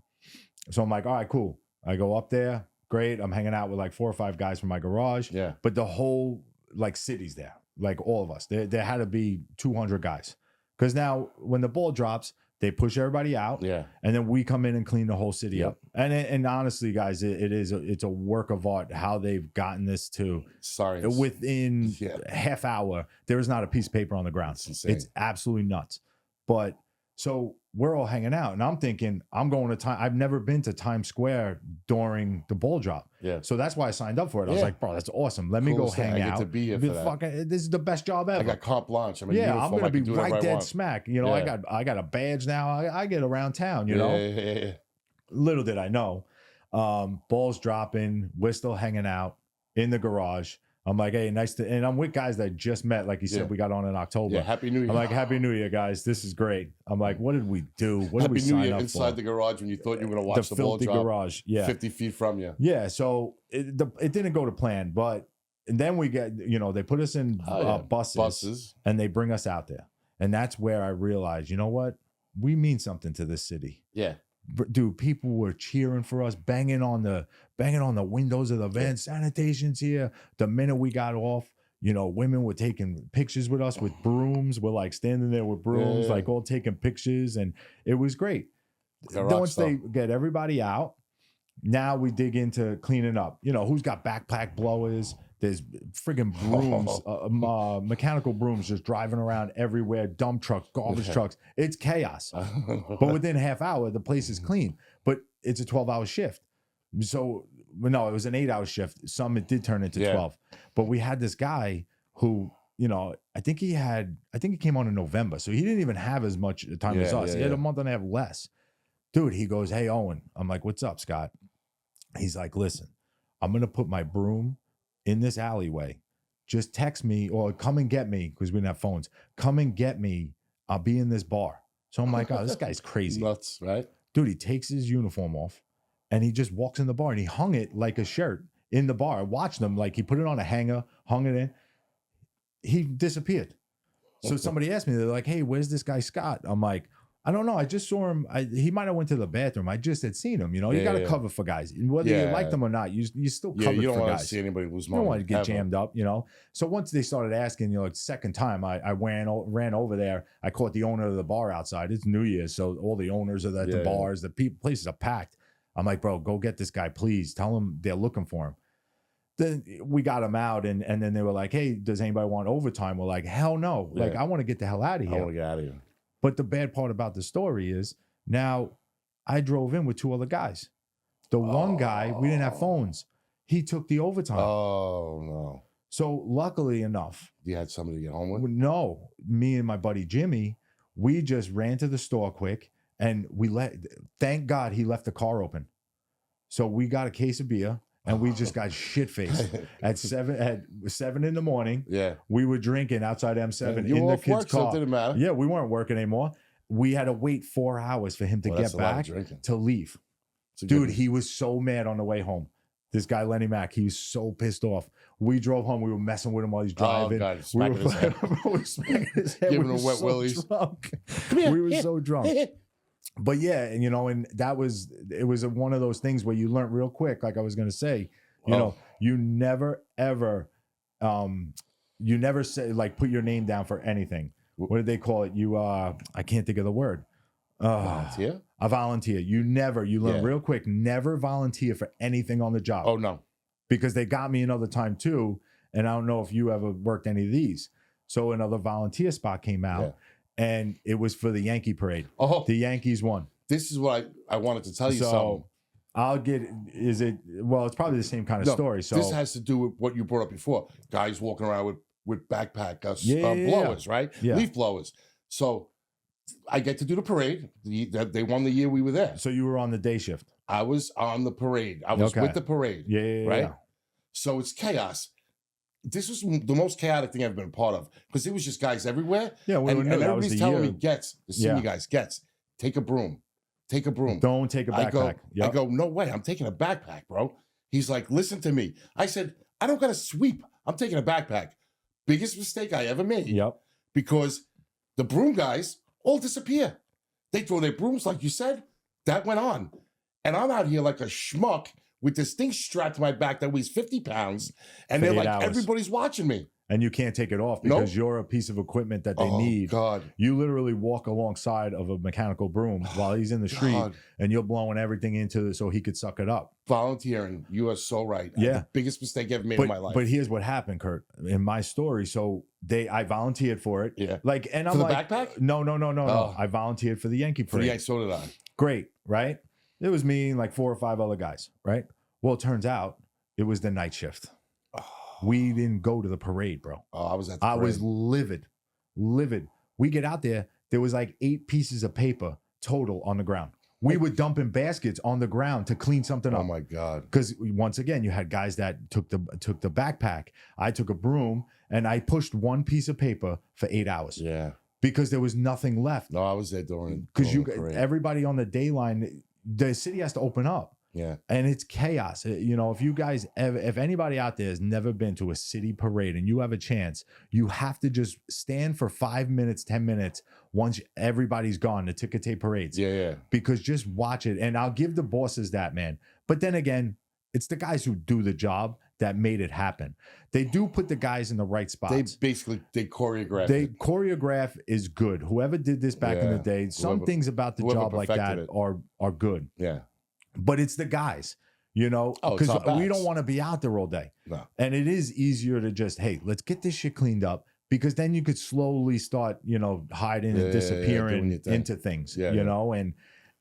So I'm like, all right, cool. I go up there. Great. I'm hanging out with like 4 or 5 guys from my garage. Yeah. But the whole like city's there. Like all of us. There had to be 200 guys. Because now when the ball drops, they push everybody out. Yeah. And then we come in and clean the whole city Yep. up. And honestly, guys, it's a work of art how they've gotten this to Sorry. within a half hour. There is not a piece of paper on the ground. It's insane. It's absolutely nuts. But So we're all hanging out, and I'm thinking I'm going to time. I've never been to Times Square during the ball drop. Yeah. So that's why I signed up for it. I was like, bro, that's awesome. Let me go Coolest thing. hang I out. get to be here for that. This is the best job ever. I got carte blanche. I'm a yeah, uniform. I'm gonna be do whatever right I dead want. smack. You know, Yeah. I got a badge now. I get around town. You know. Yeah. Little did I know, balls dropping. We're still hanging out in the garage. I'm like, hey, nice to, and I'm with guys that I just met. Like you said, we got on in October. Yeah, Happy New Year. I'm like, Happy New Year, guys. This is great. I'm like, what did we do? What did we Happy New sign Year up inside for? the garage when you thought you were going to watch the ball filthy drop garage. Yeah. 50 feet from you. Yeah. So it didn't go to plan, but and then we get, they put us in buses and they bring us out there. And that's where I realized, you know what? We mean something to this city. Yeah. Dude, people were cheering for us, banging on the windows of the van. Sanitation's here. The minute we got off, women were taking pictures with us with brooms. We're like standing there with brooms, like all taking pictures, and it was great. Then once they get everybody out, now we dig into cleaning up. Who's got backpack blowers? There's friggin' brooms, mechanical brooms just driving around everywhere, dump trucks, garbage trucks. It's chaos. But within a half hour, the place is clean. But it's a 12-hour shift. So, no, it was an 8-hour shift. Some it did turn into 12. But we had this guy who, I think he came on in November. So he didn't even have as much time as us. He had a month and a half less. Dude, he goes, hey, Owen. I'm like, what's up, Scott? He's like, listen, I'm going to put my broom in this alleyway. Just text me or come and get me, because we didn't have phones. Come and get me. I'll be in this bar. So I'm like, oh, this guy's crazy. Nuts, right? Dude, he takes his uniform off and he just walks in the bar and he hung it like a shirt in the bar. I watched him, like he put it on a hanger, hung it in. He disappeared. So somebody asked me, they're like, hey, where's this guy Scott? I'm like, I don't know. I just saw him. He might have went to the bathroom. I just had seen him. You got to cover for guys. And whether you like them or not, you still cover for guys. You don't want to see anybody lose money. You don't want to get jammed up, So once they started asking, second time, I ran over there. I caught the owner of the bar outside. It's New Year's, so all the owners are at the bars. The places are packed. I'm like, bro, go get this guy, please. Tell him they're looking for him. Then we got him out, and then they were like, hey, does anybody want overtime? We're like, hell no. Like, I want to get the hell out of here. I want to get out of here. But the bad part about the story is now I drove in with 2 other guys. The one guy, we didn't have phones. He took the overtime. Oh, no. So luckily enough. You had somebody to get home with? No. Me and my buddy Jimmy, we just ran to the store quick and thank God he left the car open. So we got a case of beer. And we just got shit-faced at 7 in the morning. Yeah. We were drinking outside M7 in the kids' car. So it didn't matter. Yeah, we weren't working anymore. We had to wait 4 hours for him to get back to leave. Dude, he was so mad on the way home. This guy, Lenny Mac, he was so pissed off. We drove home. We were messing with him while he's driving. Oh, God. Smacking his head. We were smacking his head. Giving him wet willies. Drunk. We were so drunk. But yeah, and and it was one of those things where you learn real quick, like I was gonna say, you never ever say, like, put your name down for anything. What did they call it? I can't think of the word. Volunteer? A volunteer. You learn real quick, never volunteer for anything on the job. Oh no. Because they got me another time too, and I don't know if you ever worked any of these. So another volunteer spot came out. Yeah. And it was for the Yankee parade. Oh, the Yankees won. This is what I wanted to tell you. So it's probably the same kind of story. So this has to do with what you brought up before. Guys walking around with backpack blowers, right? Yeah. Leaf blowers. So I get to do the parade. They won the year we were there. So you were on the day shift. I was on the parade. I was with the parade. Yeah. Right? Yeah. So it's chaos. This was the most chaotic thing I've been a part of, because it was just guys everywhere. Yeah, and everybody's telling me, the senior guys, take a broom. Take a broom. Don't take a backpack. I go, no way, I'm taking a backpack, bro. He's like, listen to me. I said, I don't got to sweep. I'm taking a backpack. Biggest mistake I ever made. Yep. Because the broom guys all disappear. They throw their brooms, like you said. That went on. And I'm out here like a schmuck with this thing strapped to my back that weighs 50 pounds. And they're like, everybody's watching me. and you can't take it off Nope. because you're a piece of equipment that they Oh, need. God. You literally walk alongside of a mechanical broom while he's in the street, God. and you're blowing everything into it so he could suck it up. Volunteering. You are so right. Yeah. The biggest mistake I ever made in my life. But here's what happened, Kurt, in my story. So I volunteered for it. Yeah. Like, and I'm For the like, backpack? No. Oh. I volunteered for the Yankee Parade. Yeah, so did I. Great, right? It was me and like 4 or 5 other guys, right? Well, it turns out it was the night shift. We didn't go to the parade, bro. Oh, I was at the I parade. was livid. We get out there. There was like 8 pieces of paper total on the ground. We were dumping baskets on the ground to clean something up. Oh my God. Because once again, you had guys that took the backpack. I took a broom and I pushed 1 piece of paper for 8 hours. Yeah. Because there was nothing left. No, I was there during Because the parade. everybody on the day line, the city has to open up. Yeah. And it's chaos. You know, if you guys if anybody out there has never been to a city parade and you have a chance, you have to just stand for 5 minutes, 10 minutes once everybody's gone, the ticker tape parades. Yeah. Because just watch it. And I'll give the bosses that, man. But then again, it's the guys who do the job that made it happen. They do put the guys in the right spots. They choreograph. They choreograph is good. Whoever did this back in the day, some things about the job like that are good. Yeah. But it's the guys, you know, because we don't want to be out there all day. No. And it is easier to just, hey, let's get this shit cleaned up, because then you could slowly start, you know, hiding and disappearing into things, you know, and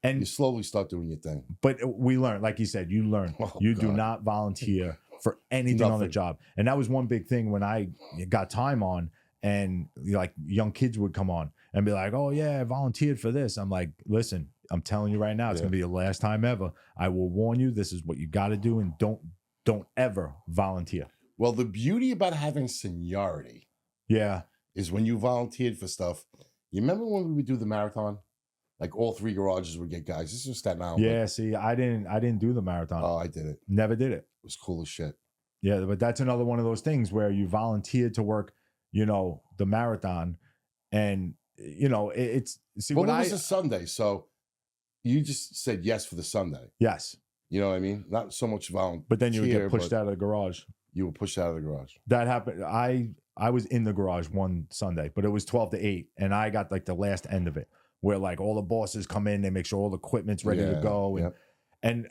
you slowly start doing your thing. But we learn, like you said, you learn. Do not volunteer for anything on the job. And that was one big thing when I got time on, and like young kids would come on and be like, oh yeah, I volunteered for this. I'm like, listen, I'm telling you right now, it's gonna be the last time ever. I will warn you, this is what you got to do, and don't ever volunteer. Well, the beauty about having seniority, is when you volunteered for stuff. You remember when we would do the marathon? Like all 3 garages would get guys. This is Staten Island. Yeah, see, I didn't do the marathon. Oh, I did it. Never did it. It was cool as shit. Yeah, but that's another one of those things where you volunteered to work, you know, the marathon, and you know it's. See, but it was a Sunday, so you just said yes for the Sunday. Yes. You know what I mean? Not so much volunteer. But then you would get pushed out of the garage. You were pushed out of the garage. That happened. I was in the garage one Sunday, but it was 12 to 8, and I got like the last end of it, where like all the bosses come in, they make sure all the equipment's ready to go, and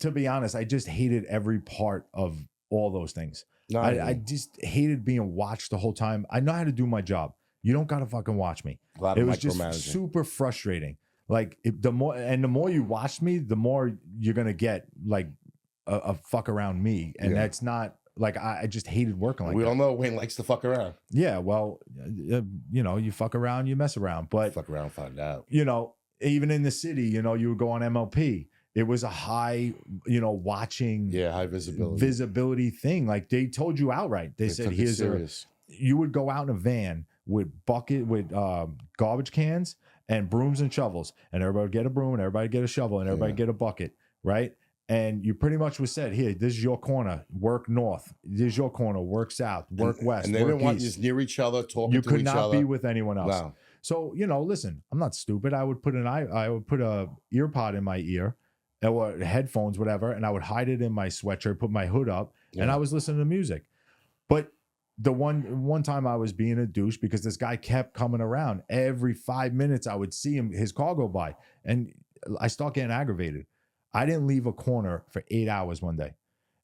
to be honest, I just hated every part of all those things. I just hated being watched the whole time. I know how to do my job. You don't gotta fucking watch me. It was just super frustrating. Like the more you watch me, the more you're gonna get like a fuck around me, and that's not like I just hated working like that. We all know Wayne likes to fuck around. Yeah, well, you know, you fuck around, you mess around, but fuck around, find out. You know, even in the city, you know, you would go on MLP. It was a high, you know, watching, high visibility thing. Like they told you outright. They said, "Here's you would go out in a van with garbage cans and brooms and shovels, and everybody would get a broom, and everybody get a shovel, and everybody get a bucket, right? And you pretty much was said, here, this is your corner, work north. This is your corner, work south, work west, and they didn't want you just near each other, talking to each other. You could not be with anyone else. No. So, you know, listen, I'm not stupid. I would put a ear pod in my ear, or headphones, whatever, and I would hide it in my sweatshirt, put my hood up, and I was listening to music. But the one time I was being a douche because this guy kept coming around. Every 5 minutes I would see his car go by, and I start getting aggravated. I didn't leave a corner for 8 hours one day,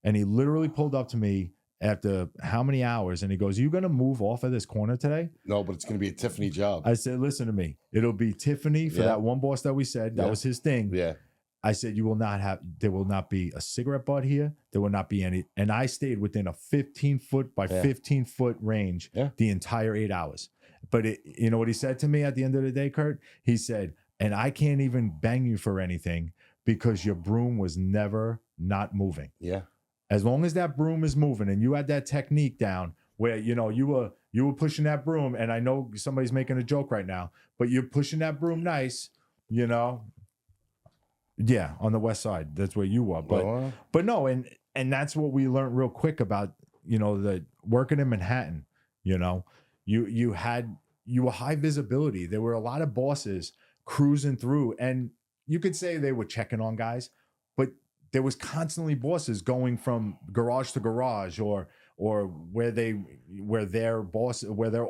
and he literally pulled up to me after how many hours, and he goes, "You gonna move off of this corner today?" No, but it's gonna be a Tiffany job. I said, "Listen to me. It'll be Tiffany for that one boss that we said that was his thing." Yeah. I said, there will not be a cigarette butt here. There will not be any. And I stayed within a 15-foot by 15-foot range the entire 8 hours. But you know what he said to me at the end of the day, Kurt? He said, "And I can't even bang you for anything because your broom was never not moving." Yeah. As long as that broom is moving and you had that technique down where, you know, you were pushing that broom, and I know somebody's making a joke right now, but you're pushing that broom nice, you know. Yeah, on the west side, that's where you were, but no, and that's what we learned real quick about, you know, the working in Manhattan. You know, you were high visibility. There were a lot of bosses cruising through, and you could say they were checking on guys, but there was constantly bosses going from garage to garage or or where their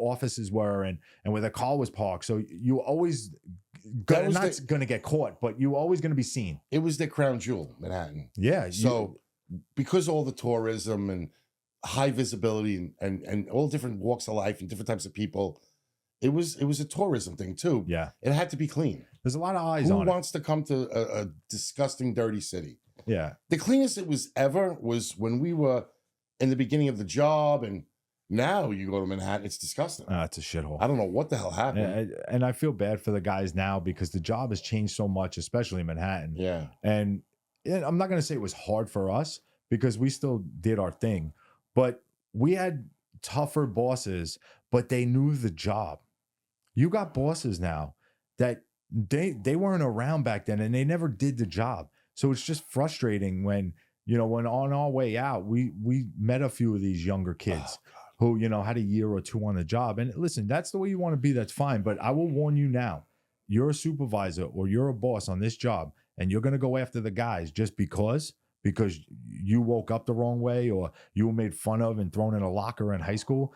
offices were, and where their car was parked. So you always not going to get caught, but you always going to be seen. It was their crown jewel, Manhattan. Yeah. So because all the tourism and high visibility and all different walks of life and different types of people, it was a tourism thing too. Yeah. It had to be clean. There's a lot of eyes on it. Who wants to come to a disgusting, dirty city? Yeah. The cleanest it was ever was when we were in the beginning of the job, and now you go to Manhattan, it's disgusting. It's a shithole. I don't know what the hell happened. And I feel bad for the guys now because the job has changed so much, especially in Manhattan. Yeah. And I'm not going to say it was hard for us because we still did our thing, but we had tougher bosses, but they knew the job. You got bosses now that they weren't around back then and they never did the job. So it's just frustrating when on our way out, we met a few of these younger kids who, had a year or two on the job. And listen, that's the way you want to be. That's fine. But I will warn you now, you're a supervisor or you're a boss on this job and you're going to go after the guys just because you woke up the wrong way or you were made fun of and thrown in a locker in high school.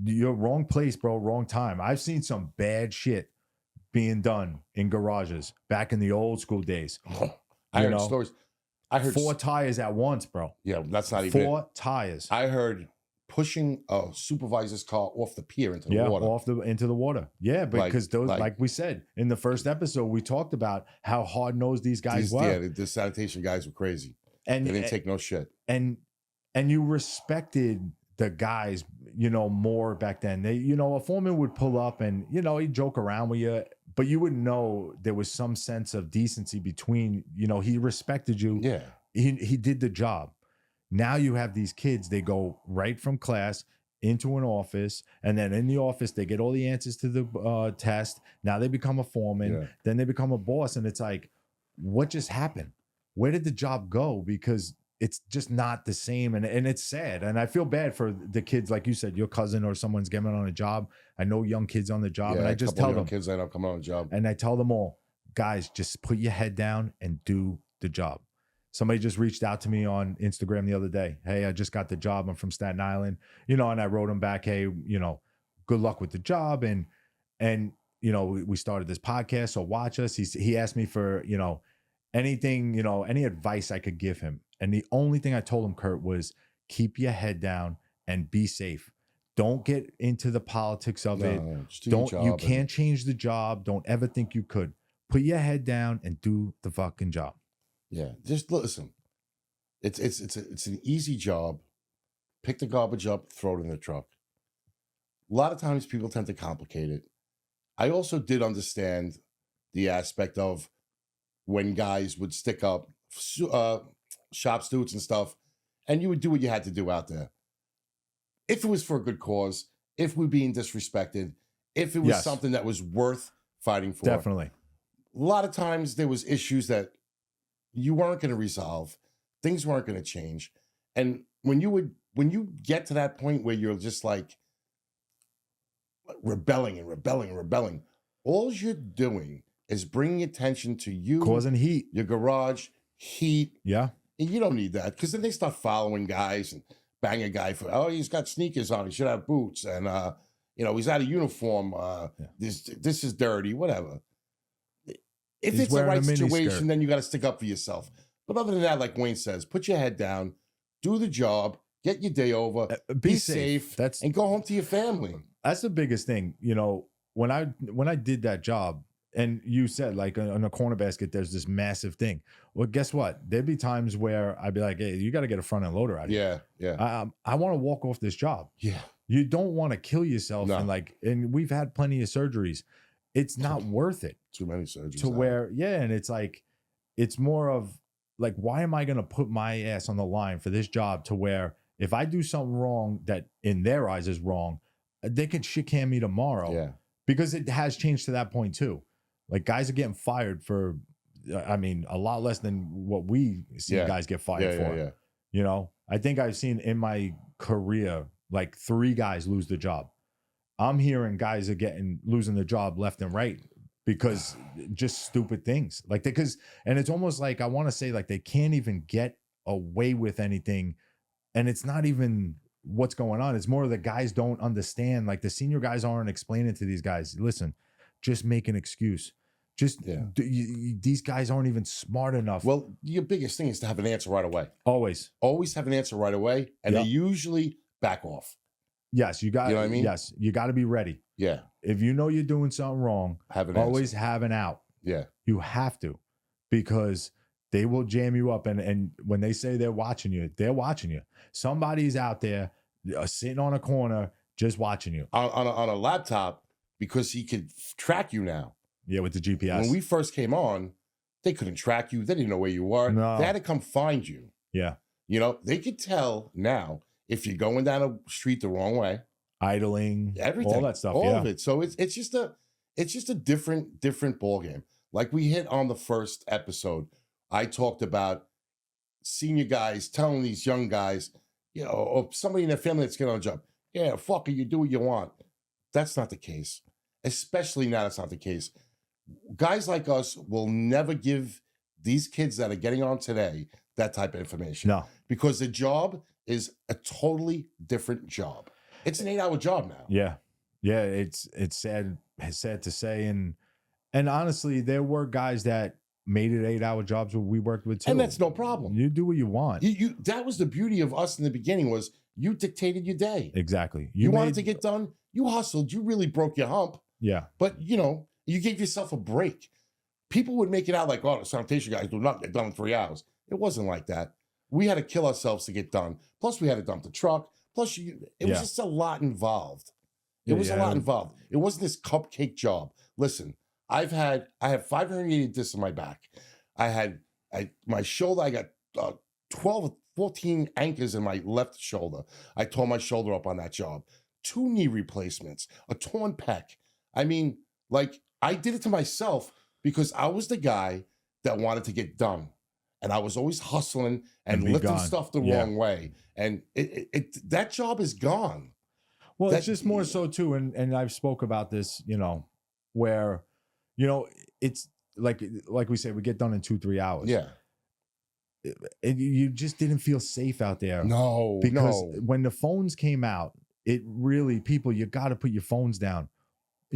You're wrong place, bro. Wrong time. I've seen some bad shit being done in garages back in the old school days. I heard stories. I heard 4 tires at once, bro. Yeah, that's not even 4 tires. I heard pushing a supervisor's car off the pier into the water. Into the water. Yeah, because those, like we said in the first episode, we talked about how hard-nosed these guys were. Yeah, the sanitation guys were crazy. And they didn't take no shit. And you respected the guys, more back then. They, a foreman would pull up and, he'd joke around with you, but you would know there was some sense of decency between, he respected you. Yeah. He did the job. Now you have these kids, they go right from class into an office, and then in the office, they get all the answers to the test. Now they become a foreman, then they become a boss. And it's like, what just happened? Where did the job go? Because it's just not the same. And it's sad. And I feel bad for the kids, like you said, your cousin or someone's getting on a job. I know young kids on the job. And I just tell them, kids end up coming on a job. And I tell them all, guys, just put your head down and do the job. Somebody just reached out to me on Instagram the other day. Hey, I just got the job. I'm from Staten Island. And I wrote him back, hey, good luck with the job. And we started this podcast, so watch us. He asked me for, anything, any advice I could give him. And the only thing I told him, Kurt, was keep your head down and be safe. Don't get into the politics of it. You can't change the job. Don't ever think you could. Put your head down and do the fucking job. Yeah, just listen. It's an easy job. Pick the garbage up, throw it in the truck. A lot of times people tend to complicate it. I also did understand the aspect of when guys would stick up shop stoots and stuff, and you would do what you had to do out there. If it was for a good cause, if we're being disrespected, if it was something that was worth fighting for. Definitely. A lot of times there was issues that you weren't going to resolve. Things weren't going to change. And when you get to that point where you're just like rebelling, all you're doing is bringing attention to you. Causing heat. Your garage, heat. Yeah. And you don't need that, because then they start following guys and bang a guy for, he's got sneakers on, he should have boots, and he's out of uniform, this is dirty, whatever. If it's the right situation, then you got to stick up for yourself. But other than that, like Wayne says, put your head down, do the job, get your day over, be safe, and go home to your family. That's the biggest thing. When I did that job, and you said, like, on a corner basket, there's this massive thing. Well, guess what? There'd be times where I'd be like, hey, you got to get a front end loader out of here. Yeah. I want to walk off this job. Yeah. You don't want to kill yourself. No. And we've had plenty of surgeries. It's not worth it. Too many surgeries. To where, and it's like, it's more of like, why am I going to put my ass on the line for this job, to where if I do something wrong that in their eyes is wrong, they could shit can me tomorrow. Yeah. Because it has changed to that point too. Like, guys are getting fired for, a lot less than what we see guys get fired for. Yeah. I think I've seen in my career, like 3 guys lose the job. I'm hearing guys are losing the job left and right because just stupid things. Like, and it's almost like, I want to say, like, they can't even get away with anything. And it's not even what's going on. It's more the guys don't understand. Like the senior guys aren't explaining to these guys, listen, just make an excuse. Just these guys aren't even smart enough. Well, your biggest thing is to have an answer right away. Always have an answer right away, and they usually back off. Yes, you got. You know what I mean? Yes, you got to be ready. Yeah. If you know you're doing something wrong, always have an out. Yeah. You have to, because they will jam you up. And when they say they're watching you, they're watching you. Somebody's out there sitting on a corner just watching you on a laptop, because he could track you now. Yeah, with the GPS. When we first came on, they couldn't track you. They didn't know where you were. No. They had to come find you. Yeah. You know, they could tell now if you're going down a street the wrong way, idling, everything, all that stuff, all of it. So it's just a different ball game. Like we hit on the first episode, I talked about senior guys telling these young guys, you know, or somebody in their family that's getting on a job, yeah, fuck it, you do what you want. That's not the case. Especially now, that's not the case. Guys like us will never give these kids that are getting on today that type of information. No. Because the job is a totally different job. It's an 8-hour job now. Yeah. Yeah. It's sad to say. And honestly, there were guys that made it 8-hour jobs where we worked with too. And that's no problem. You do what you want. You that was the beauty of us in the beginning, was you dictated your day. Exactly. You wanted to get done. You hustled. You really broke your hump. Yeah. But, you know, you gave yourself a break. People would make it out like, oh, the sanitation guys do not get done in 3 hours. It wasn't like that. We had to kill ourselves to get done. Plus, we had to dump the truck. Plus, it was just a lot involved. It was a lot involved. It wasn't this cupcake job. Listen, I have 580 discs in my back. My shoulder, I got 12, 14 anchors in my left shoulder. I tore my shoulder up on that job. 2 knee replacements, a torn pec. I mean, like, I did it to myself because I was the guy that wanted to get done. And I was always hustling and lifting stuff the wrong way. And that job is gone. Well, it's just more so too, and I've spoke about this, you know, where, you know, it's like we say, we get done in 2-3 hours. Yeah. You just didn't feel safe out there. No, because when the phones came out, it really, people, you got to put your phones down.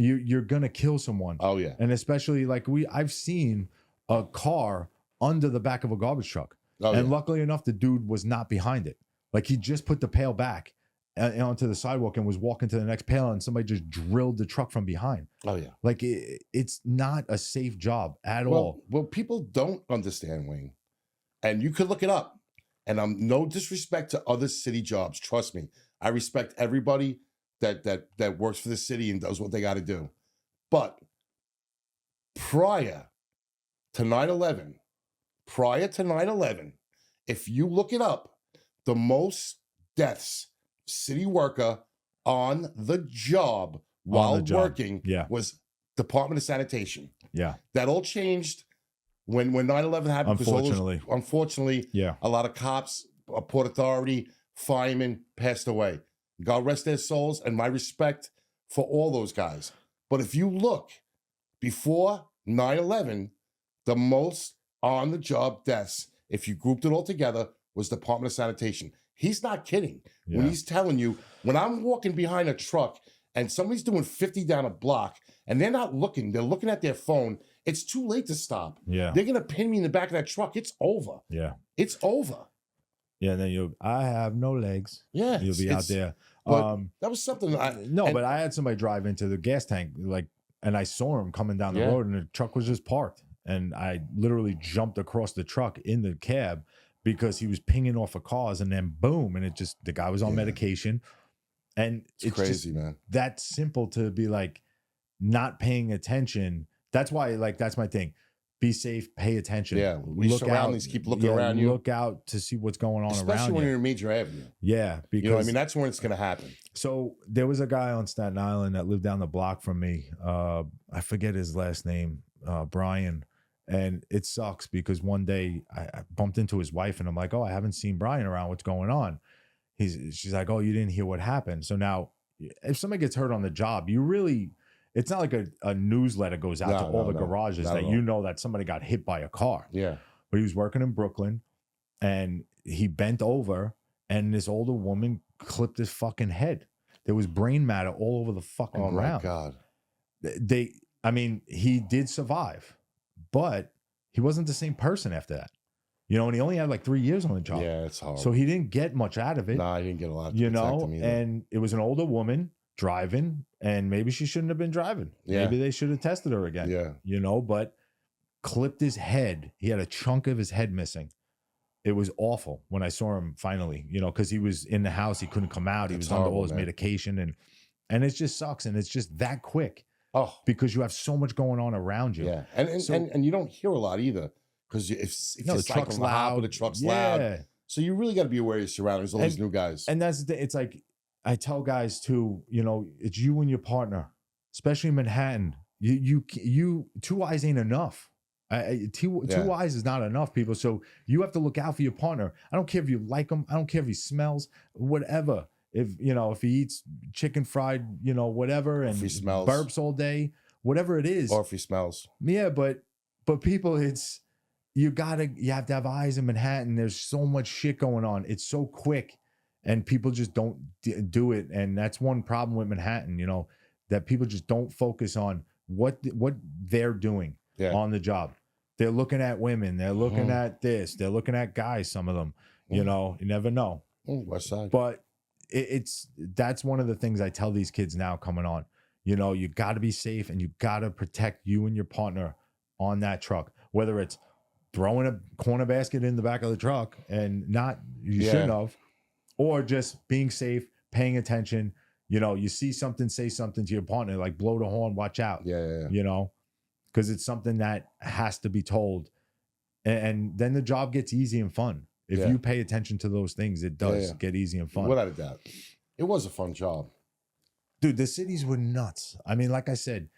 You're gonna kill someone. Oh yeah. And especially like I've seen a car under the back of a garbage truck. And luckily enough, the dude was not behind it. Like he just put the pail back onto the sidewalk and was walking to the next pail, and somebody just drilled the truck from behind. Oh yeah. Like it's not a safe job at all. Well, people don't understand, Wayne, and you could look it up. And I'm no disrespect to other city jobs. Trust me, I respect everybody that works for the city and does what they got to do. But prior to 9/11, if you look it up, the most deaths city worker on the job while working was Department of Sanitation. Yeah. That all changed when 9/11 happened. Unfortunately, a lot of cops, Port Authority, firemen passed away. God rest their souls, and my respect for all those guys. But if you look, before 9/11, the most on-the-job deaths, if you grouped it all together, was Department of Sanitation. He's not kidding when he's telling you, when I'm walking behind a truck and somebody's doing 50 down a block and they're not looking, they're looking at their phone, it's too late to stop. Yeah. They're going to pin me in the back of that truck. It's over. Yeah. It's over. Yeah, and then I have no legs. Yeah. You'll be out there. That was something. But I had somebody drive into the gas tank, and I saw him coming down the road, and the truck was just parked. And I literally jumped across the truck in the cab because he was pinging off of cars, and then boom, and the guy was on medication. And it's crazy, just, man. That simple to be like not paying attention. That's why, that's my thing. Be safe, pay attention. Yeah, we surroundings, keep looking around you. Look out to see what's going on around you. Especially when you're in a major avenue. Yeah, because you know what I mean, that's when it's going to happen. So there was a guy on Staten Island that lived down the block from me. I forget his last name, Brian. And it sucks because one day I bumped into his wife and I'm like, oh, I haven't seen Brian around. What's going on? She's like, oh, you didn't hear what happened. So now if somebody gets hurt on the job, it's not like a newsletter goes out to all the garages that you know that somebody got hit by a car. Yeah. But he was working in Brooklyn and he bent over and this older woman clipped his fucking head. There was brain matter all over the fucking Oh ground. my God. I mean, he did survive, but he wasn't the same person after that. And he only had like 3 years on the job. Yeah, it's horrible. So he didn't get much out of it. No, I didn't get a lot. To protect him either. And it was an older woman driving, and maybe she shouldn't have been driving. Yeah. Maybe they should have tested her again. Yeah. But clipped his head. He had a chunk of his head missing. It was awful when I saw him finally, because he was in the house. He couldn't come out. He was under all his medication, and it just sucks. And it's just that quick. Oh, because you have so much going on around you. Yeah. And you don't hear a lot either. Because if the truck's loud, the truck's loud. So you really got to be aware of your surroundings, all these new guys. And that's the thing. It's like, I tell guys too, it's you and your partner, especially in Manhattan. You 2 eyes ain't enough. Two eyes is not enough, people. So you have to look out for your partner. I don't care if you like him. I don't care if he smells, whatever. If he eats chicken fried, whatever, and if he smells, burps all day, whatever it is. Or if he smells. Yeah, but people, you have to have eyes in Manhattan. There's so much shit going on. It's so quick, and people just don't do it. And that's one problem with Manhattan, that people just don't focus on what they're doing on the job. They're looking at women. They're looking at this. They're looking at guys. Some of them, you never know. West Side. But that's one of the things I tell these kids now coming on. You got to be safe, and you got to protect you and your partner on that truck, whether it's throwing a corner basket in the back of the truck and you shouldn't have, or just being safe, paying attention. You see something, say something to your partner, like blow the horn, watch out. Yeah. Because it's something that has to be told. And then the job gets easy and fun. If you pay attention to those things, it does get easy and fun. Without a doubt. It was a fun job. Dude, the cities were nuts. I mean, like I said,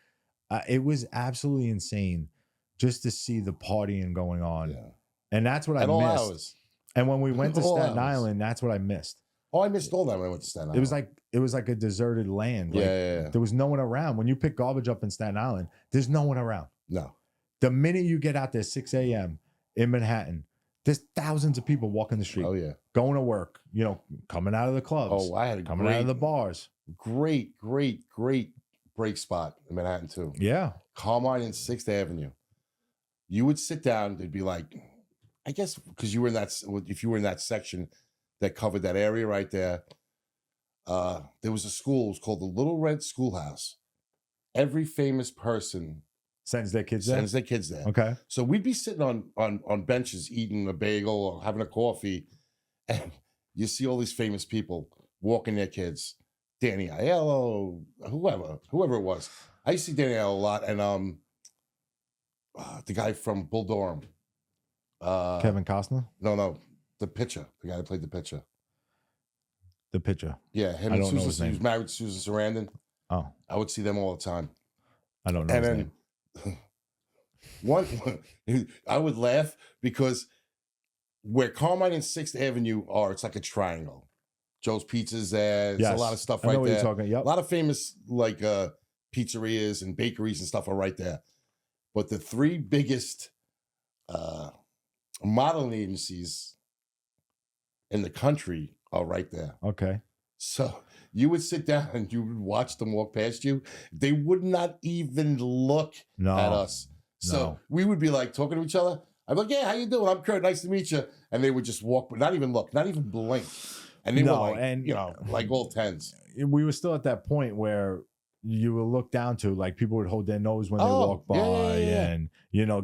it was absolutely insane just to see the partying going on. Yeah. And that's what I missed. All hours. And when we went to Staten Island, that's what I missed. Oh, I missed all that when I went to Staten Island. It was like a deserted land. Like, there was no one around. When you pick garbage up in Staten Island, there's no one around. No. The minute you get out there, 6 a.m. in Manhattan, there's thousands of people walking the street. Oh, yeah. Going to work, coming out of the clubs. Oh, I had coming out of the bars. Great break spot in Manhattan, too. Yeah. Carmine and 6th Avenue. You would sit down, they'd be like, I guess because you were in if you were in that section that covered that area right there, there was a school, it was called the Little Red Schoolhouse. Every famous person sends their kids there. Okay. So we'd be sitting on benches eating a bagel or having a coffee, and you see all these famous people walking their kids. Danny Aiello, whoever it was. I used to see Danny Aiello a lot, and the guy from Bull Durham. Kevin Costner? No, the pitcher, the guy that played the pitcher. The pitcher. Yeah, him and Susan. He was married to Susan Sarandon. Oh, I would see them all the time. I don't know. And his then name. one, I would laugh because where Carmine and 6th Avenue are, it's like a triangle. Joe's Pizza's there. There's a lot of stuff right there. I know what you're talking. Yep. A lot of famous pizzerias and bakeries and stuff are right there. But the 3 biggest modeling agencies in the country are right there. Okay. So you would sit down and you would watch them walk past you. They would not even look at us. So we would be like talking to each other. I'd be like, yeah, how you doing? I'm Kurt. Nice to meet you. And they would just walk, but not even look, not even blink. And they were like all 10s. We were still at that point where you will look down to, like, people would hold their nose when they walk by and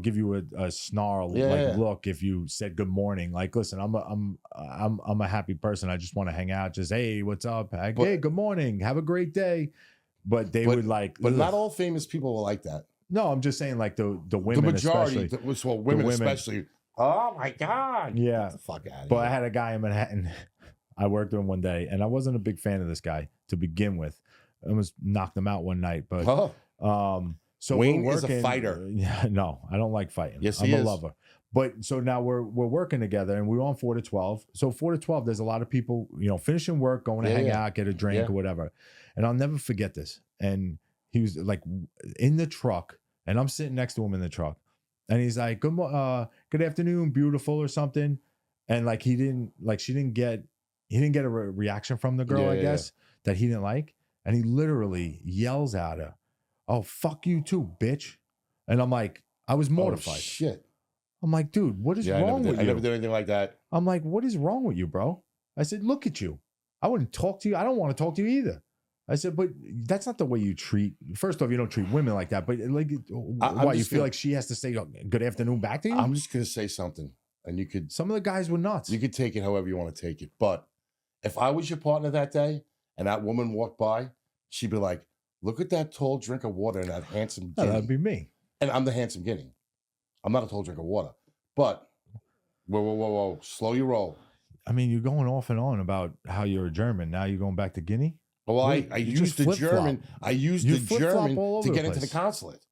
give you a snarl look if you said good morning. Like, listen, I'm a happy person. I just want to hang out. Just, hey, what's up? Hey, good morning. Have a great day. But they would like, but not all famous people were like that. No, I'm just saying, like the women, the majority, women especially. Oh my God! Yeah, get the fuck out of but here. I had a guy in Manhattan. I worked with him one day, and I wasn't a big fan of this guy to begin with. I almost knocked him out one night, but so Wayne we're working, is a fighter. Yeah, no, I don't like fighting. Yes, I'm a lover. But so now we're working together, and we're on 4 to 12. So 4 to 12, there's a lot of people, finishing work, going to hang out, get a drink or whatever. And I'll never forget this. And he was like in the truck, and I'm sitting next to him in the truck, and he's like, "Good afternoon, beautiful," or something. And like she didn't get he didn't get a reaction from the girl, Yeah, I yeah, guess, that he didn't like. And he literally yells at her, "Oh, fuck you too, bitch." And I'm like, I was Oh, mortified. shit. I'm like, dude, what is Yeah, wrong with I you? never did anything like that. I'm like, what is wrong with you, bro? I said, look at you. I wouldn't talk to you. I don't want to talk to you either. I said, but that's not the way you treat. First off, you don't treat women like that. But like, why you feel like she has to say good afternoon back to you? I'm just gonna say something, and you could. Some of the guys were nuts. You could take it however you want to take it. But if I was your partner that day, and that woman walked by, she'd be like, "Look at that tall drink of water and that handsome guinea." That'd be me. And I'm the handsome guinea. I'm not a tall drink of water. But whoa, slow your roll. I mean, you're going off and on about how you're a German. Now you're going back to Guinea. Well, I used the German. I used the German to get into the consulate.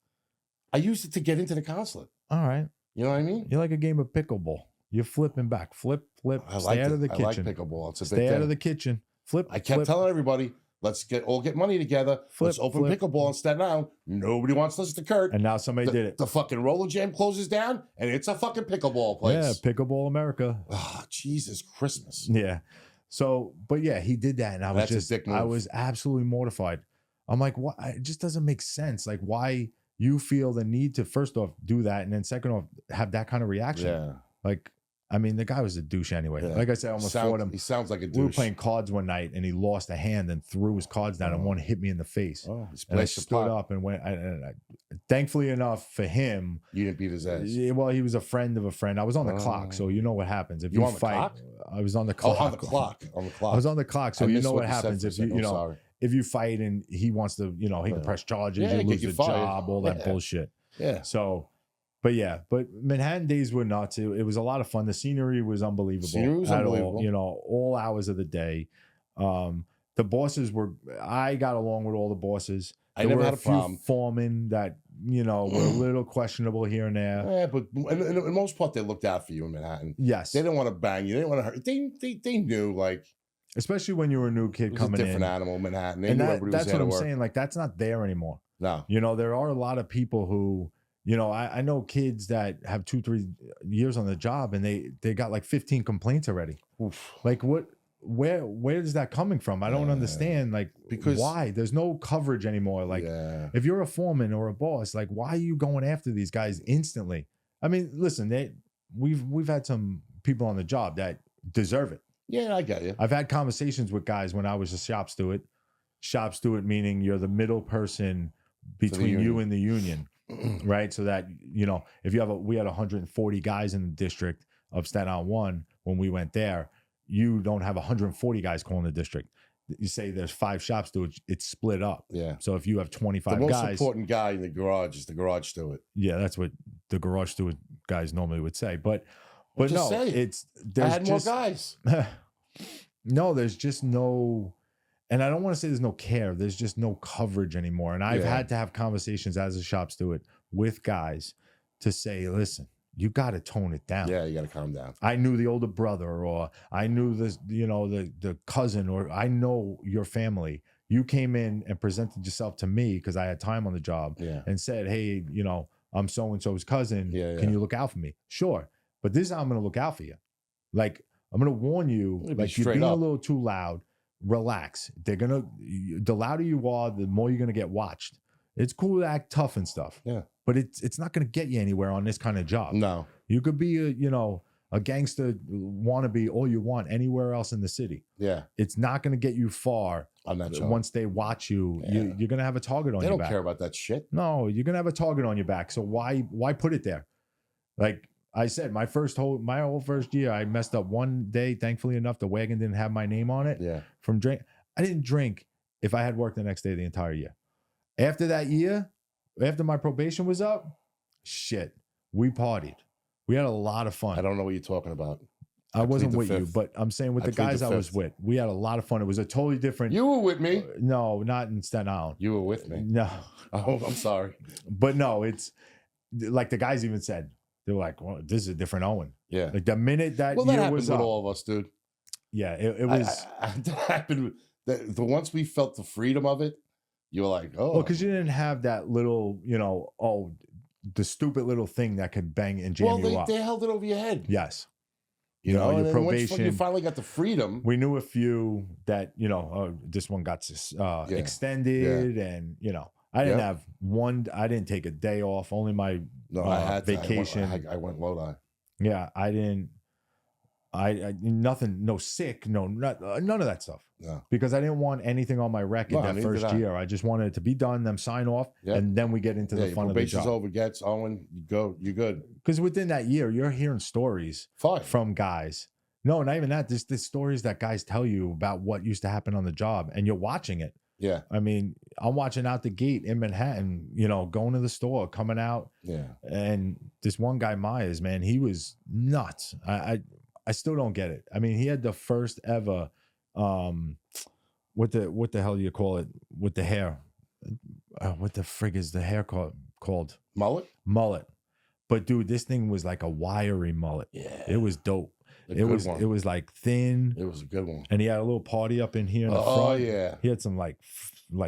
I used it to get into the consulate. All right. You know what I mean? You're like a game of pickleball. You're flipping back. Flip. Stay out of the kitchen. I like pickleball. It's a Stay big out thing. of the kitchen. Flip. I kept telling everybody, let's all get money together. Let's open pickleball in Staten Island. Nobody wants to listen to Kurt. And now somebody did it. The fucking roller jam closes down, and it's a fucking pickleball place. Yeah, Pickleball America. Oh, Jesus Christmas. Yeah. So, but yeah, he did that, and I was absolutely mortified. I'm like, what? It just doesn't make sense. Like, why you feel the need to first off do that, and then second off have that kind of reaction? Yeah. Like, I mean, the guy was a douche anyway. Yeah. Like I said, I almost fought him. He sounds like a douche. We were playing cards one night, and he lost a hand and threw his cards down, and one hit me in the face. Oh, and I stood up and went. Thankfully enough for him, you didn't beat his ass. Well, he was a friend of a friend. I was on the clock, so you know what happens if you fight. I was on the clock. Oh, on the clock. I was on the clock, so you know what happens if you know if you fight and he wants to, he can press charges, you lose the job, all that bullshit. Yeah. So. But Manhattan days were nuts. It was a lot of fun. The scenery was unbelievable. All hours of the day. The bosses I got along with all the bosses. I never had a problem. Foremen that, were a little questionable here and there. Yeah, but in the most part, they looked out for you in Manhattan. Yes. They didn't want to bang you. They didn't want to hurt you. They knew, like. Especially when you were a new kid coming in. It was a different animal in Manhattan. They knew everybody was there to work. That's what I'm saying. Like, that's not there anymore. No. There are a lot of people who... I know kids that have 2-3 years on the job and they got like 15 complaints already. Oof. Like where is that coming from? I don't understand. Like, because why? There's no coverage anymore. Like if you're a foreman or a boss, like why are you going after these guys instantly? I mean, listen, we've had some people on the job that deserve it. Yeah, I get you. I've had conversations with guys when I was a shop steward. Shop steward meaning you're the middle person between you and the union. Right, so that if we had 140 guys in the district of Staten Island 1 when we went there, you don't have 140 guys calling the district. You say there's 5 shop stewards, it's split up. Yeah. So if you have 25 guys, the most important guy in the garage is the garage steward. Yeah, that's what the garage steward guys normally would say. But no, there's more guys. No, there's just no. And I don't want to say there's no care. There's just no coverage anymore. And I've had to have conversations as a shop steward with guys to say, listen, you got to tone it down. Yeah, you got to calm down. I knew the older brother, or I knew the cousin, or I know your family. You came in and presented yourself to me because I had time on the job and said, hey, I'm so-and-so's cousin. Can you look out for me? Sure. But this is how I'm going to look out for you. Like, I'm going to warn you, like you're being a little too loud. Relax. The louder you are, the more you're gonna get watched. It's cool to act tough and stuff. Yeah. But it's not gonna get you anywhere on this kind of job. No. You could be a gangster wannabe all you want anywhere else in the city. Yeah. It's not gonna get you far. On that job. Once they watch you, you're gonna have a target on your back. They don't care about that shit. No, you're gonna have a target on your back. So why put it there? Like I said, my whole first year, I messed up one day. Thankfully enough, the wagon didn't have my name on it. Yeah. From drink, I didn't drink if I had worked the next day the entire year. After that year, after my probation was up, shit, we partied. We had a lot of fun. I don't know what you're talking about. I wasn't with you, but I'm saying with the guys I was with, we had a lot of fun. It was a totally different. You were with me. No, not in Staten Island. You were with me. No. Oh, I'm sorry. But no, it's like the guys even said. They were like, well, this is a different Owen. Yeah. Like the minute that year was up. With all of us, dude. Yeah, it was. That happened. The once we felt the freedom of it, you were like, oh. Well, because you didn't have that little, the stupid little thing that could bang and jam you up. They held it over your head. Yes. You know, your and then once probation. you finally got the freedom. We knew a few that, you know, this one got extended, and, you know, I didn't have one. I didn't take a day off. Only my I had vacation. I went Lodi. Yeah, I didn't. I nothing. No sick. No, none of that stuff. No. Because I didn't want anything on my record that first year. I just wanted it to be done, them sign off, and then we get into the fun of the job. Probation's over, gets Owen, you go, you're good. Because within that year, you're hearing stories from guys. No, not even that. There's stories that guys tell you about what used to happen on the job, and you're watching it. Yeah. I mean, I'm watching out the gate in Manhattan, you know, going to the store, coming out. Yeah. And this one guy, Myers, man, he was nuts. I still don't get it. I mean, he had the first ever, what the hell do you call it? With the hair. What the frig is the hair called? Mullet. But dude, this thing was like a wiry mullet. Yeah. It was dope. It was like thin. It was a good one. And he had a little party up in here in the front. Oh yeah. He had some like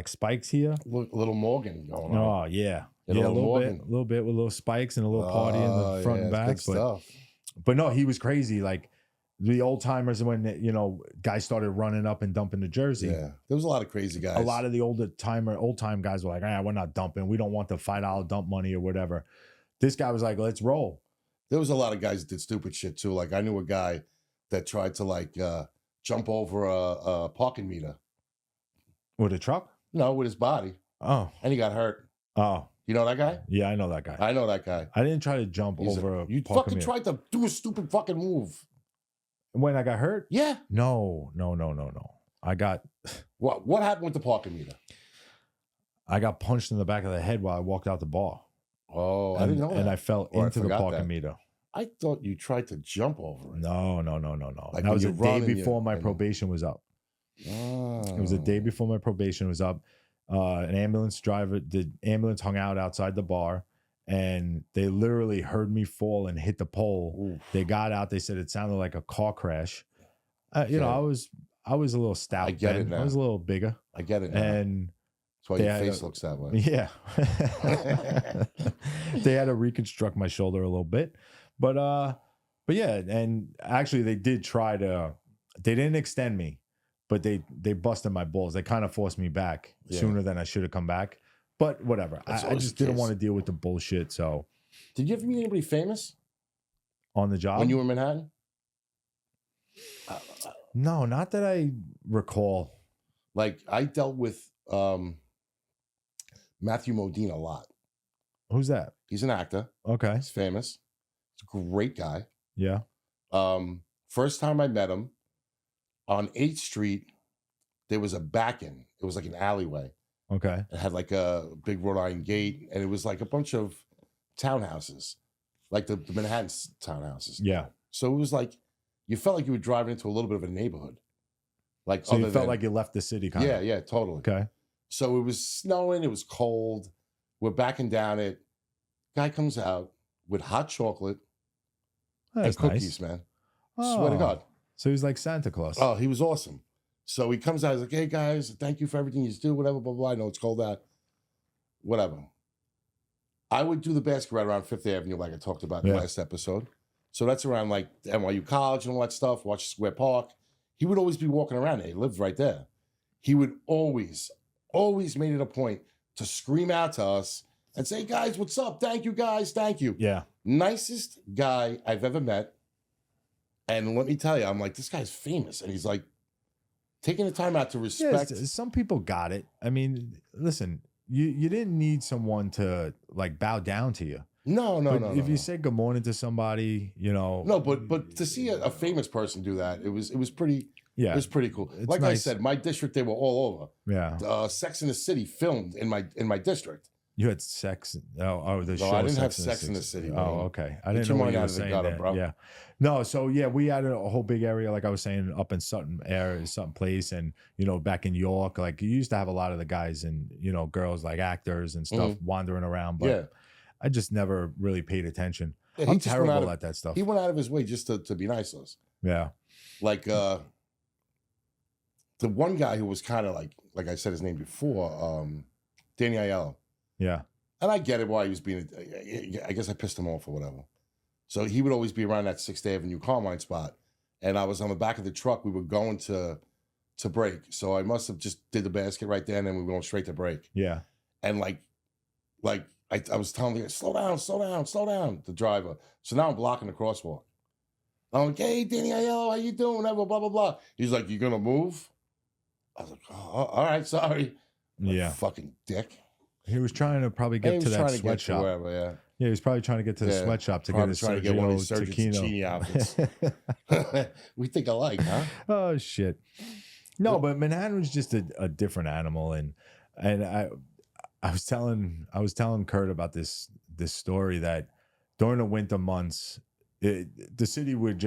spikes here. Little Morgan going on. Oh yeah. Yeah, a little bit with little spikes and a little party in the front and back. But no, he was crazy. Like the old timers when, you know, guys started running up and dumping the jersey. Yeah. There was a lot of crazy guys. A lot of the old time guys were like, we're not dumping. We don't want the $5 dump money or whatever. This guy was like, let's roll. There was a lot of guys that did stupid shit too. Like I knew a guy that tried to like jump over a parking meter. With a truck? No, with his body. Oh. And he got hurt. Oh. You know that guy? Yeah, I know that guy. I know that guy. I didn't try to jump over You fucking tried to do a stupid fucking move. When I got hurt? Yeah. No. I got... What happened with the parking meter? I got punched in the back of the head while I walked out the bar. Oh, I didn't know that. And I fell into the parking meter. I thought you tried to jump over it. No. Like that was a day before my probation was up. Oh. It was a day before my probation was up. The ambulance hung out outside the bar, and they literally heard me fall and hit the pole. Oof. They got out. They said it sounded like a car crash. You know, I was a little stout. I get it now. I was a little bigger. I get it now. And that's why your face looks that way. Yeah. They had to reconstruct my shoulder a little bit. But yeah, and actually they did they didn't extend me, but they busted my balls. They kind of forced me back sooner than I should have come back. But whatever. I just didn't want to deal with the bullshit. So did you ever meet anybody famous? On the job? When you were in Manhattan? No, not that I recall. Like I dealt with Matthew Modine a lot. Who's that? He's an actor. Okay. He's famous. He's a great guy. Yeah. First time I met him on 8th Street, there was a back-in. It was like an alleyway. Okay. It had like a big wrought iron gate, and it was like a bunch of townhouses, like the Manhattan townhouses. Yeah. So it was like, you felt like you were driving into a little bit of a neighborhood. Like, so you felt like you left the city kind of. Yeah, totally. Okay. So it was snowing, it was cold. We're backing down it. Guy comes out with hot chocolate and cookies, man. Swear to God. So he's like Santa Claus. Oh, he was awesome. So he comes out, he's like, hey guys, thank you for everything you do, whatever, blah, blah. I know it's cold out. Whatever. I would do the basket right around 5th Avenue, like I talked about in the last episode. So that's around like NYU College and all that stuff, Washington Square Park. He would always be walking around there. He lived right there. He would always made it a point to scream out to us and say, guys, what's up? Thank you, guys. Thank you. Yeah. Nicest guy I've ever met. And let me tell you, I'm like, this guy's famous. And he's like, taking the time out to respect. Yeah, some people got it. I mean, listen, you didn't need someone to like bow down to you. No. If you say good morning to somebody, you know. No, but to see a famous person do that, it was pretty. Yeah, it was pretty cool. Like nice. I said, my district, they were all over. Yeah. Sex in the City filmed in my district. You had sex. The show. I didn't have Sex in the City. Man. Oh, okay. I didn't know what you were saying there. Bro. Yeah. No, so yeah, we had a whole big area, like I was saying, up in Sutton Place, and you know, back in York, like you used to have a lot of the guys and you know, girls like actors and stuff wandering around, but I just never really paid attention. Yeah, I'm terrible at that stuff. He went out of his way just to be nice to us. Yeah. Like the one guy who was kind of like I said his name before, Danny Aiello. Yeah. And I get it why he was being, I guess I pissed him off or whatever. So he would always be around that 6th Avenue Carmine spot. and I was on the back of the truck. We were going to break, so I must have just did the basket right there, and then we were going straight to break. Yeah. And like I was telling the guy, slow down, the driver. So now I'm blocking the crosswalk. I'm like, hey, Danny Aiello, how you doing? Whatever, blah, blah, blah. He's like, you gonna move? I was like, oh, all right, sorry. Like, Yeah. fucking dick. He was trying to probably get to that sweatshop. Yeah. Yeah, he was probably trying to get to the sweatshop to get his trying to get one of Sergio these Sergio Tacchino outfits. We think alike, huh? Oh shit. No, but Manhattan was just a different animal, and I was telling Kurt about this story that during the winter months, the city would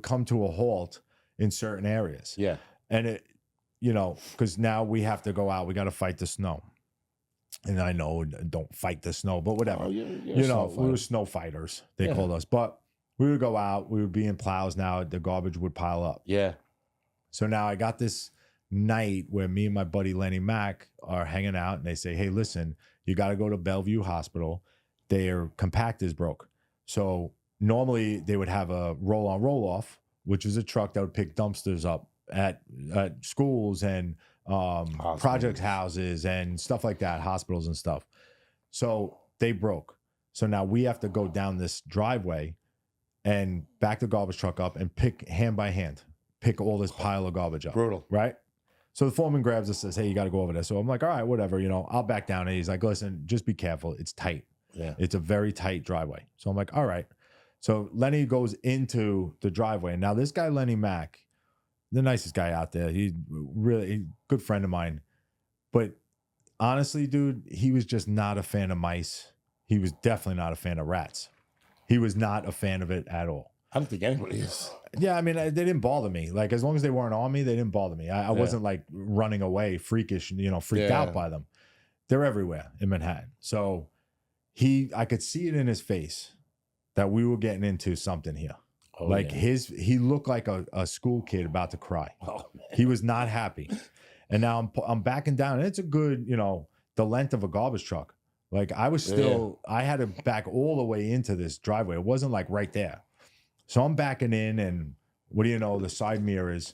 come to a halt in certain areas. Yeah. And it, because now we have to go out, we got to fight the snow. And I know, don't fight the snow, but whatever. Oh, we were snow fighters, they called us. But we would go out, we would be in plows now, the garbage would pile up. Yeah. So now I got this night where me and my buddy Lenny Mack are hanging out, and they say, hey, listen, you got to go to Belleview Hospital. Their compactors broke. So normally they would have a roll-on, roll-off, which is a truck that would pick dumpsters up at schools and project houses and stuff like that, hospitals and stuff. So they broke. So now we have to go down this driveway and back the garbage truck up and pick hand by hand, pick all this pile of garbage up. Brutal. Right? So the foreman grabs us and says, hey, you got to go over there. So I'm like, all right, whatever, I'll back down. And he's like, listen, just be careful. It's tight. Yeah. It's a very tight driveway. So I'm like, all right. So Lenny goes into the driveway. And now this guy, Lenny Mack, the nicest guy out there. He's really a good friend of mine. But honestly, dude, he was just not a fan of mice. He was definitely not a fan of rats. He was not a fan of it at all. I don't think anybody is. Yeah, I mean, they didn't bother me. Like, as long as they weren't on me, they didn't bother me. I wasn't like running away, freakish, freaked out by them. They're everywhere in Manhattan. So I could see it in his face that we were getting into something here. Oh, like he looked like a school kid about to cry. Oh, man. He was not happy. And now I'm backing down, and it's a good, the length of a garbage truck. Like I was still, I had to back all the way into this driveway. It wasn't like right there. So I'm backing in, and what do you know? The side mirrors,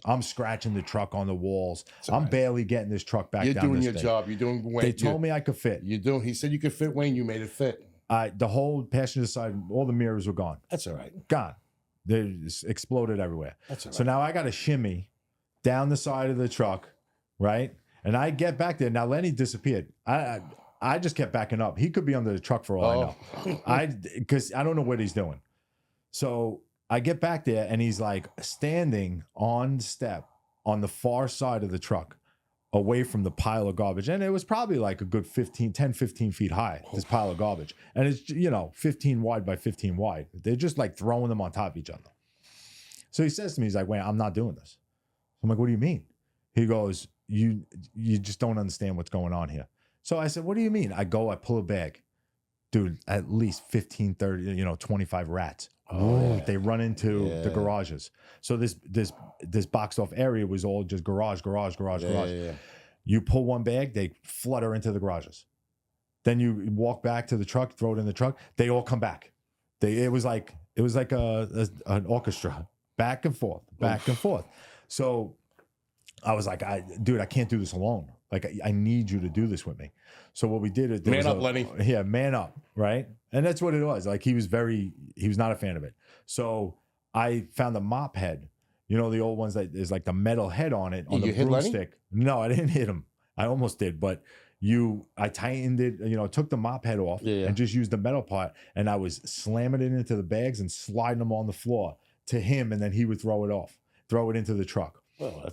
I'm scratching the truck on the walls. I'm barely getting this truck back down. You're doing your job. You're doing. Wayne, they told me I could fit. You do. He said you could fit, Wayne. You made it fit. The whole passenger side, all the mirrors were gone. That's all right. Gone. They just exploded everywhere. That's all right. So now I got to shimmy down the side of the truck, right? And I get back there. Now Lenny disappeared. I just kept backing up. He could be under the truck for all I know. Because I don't know what he's doing. So I get back there, and he's like standing on the step on the far side of the truck, away from the pile of garbage. And it was probably like a good 10, 15 feet high, this pile of garbage. And it's, 15 wide by 15 wide. They're just like throwing them on top of each other. So he says to me, he's like, wait, I'm not doing this. I'm like, what do you mean? He goes, you just don't understand what's going on here. So I said, what do you mean? I pull a bag. Dude, at least 15, 30, 25 rats. They run into the garages. So this boxed off area was all just garage. Yeah. You pull one bag, they flutter into the garages. Then you walk back to the truck, throw it in the truck. They all come back. It was like an orchestra, back and forth. So I was like, dude, I can't do this alone. Like, I need you to do this with me. So what we did is man up, Lenny. Yeah, man up, right? And that's what it was. Like he was not a fan of it. So I found the mop head, the old ones that is like the metal head on it on the broomstick. No, I didn't hit him. I almost did, but I tightened it, took the mop head off and just used the metal part, and I was slamming it into the bags and sliding them on the floor to him, and then he would throw it into the truck. Well,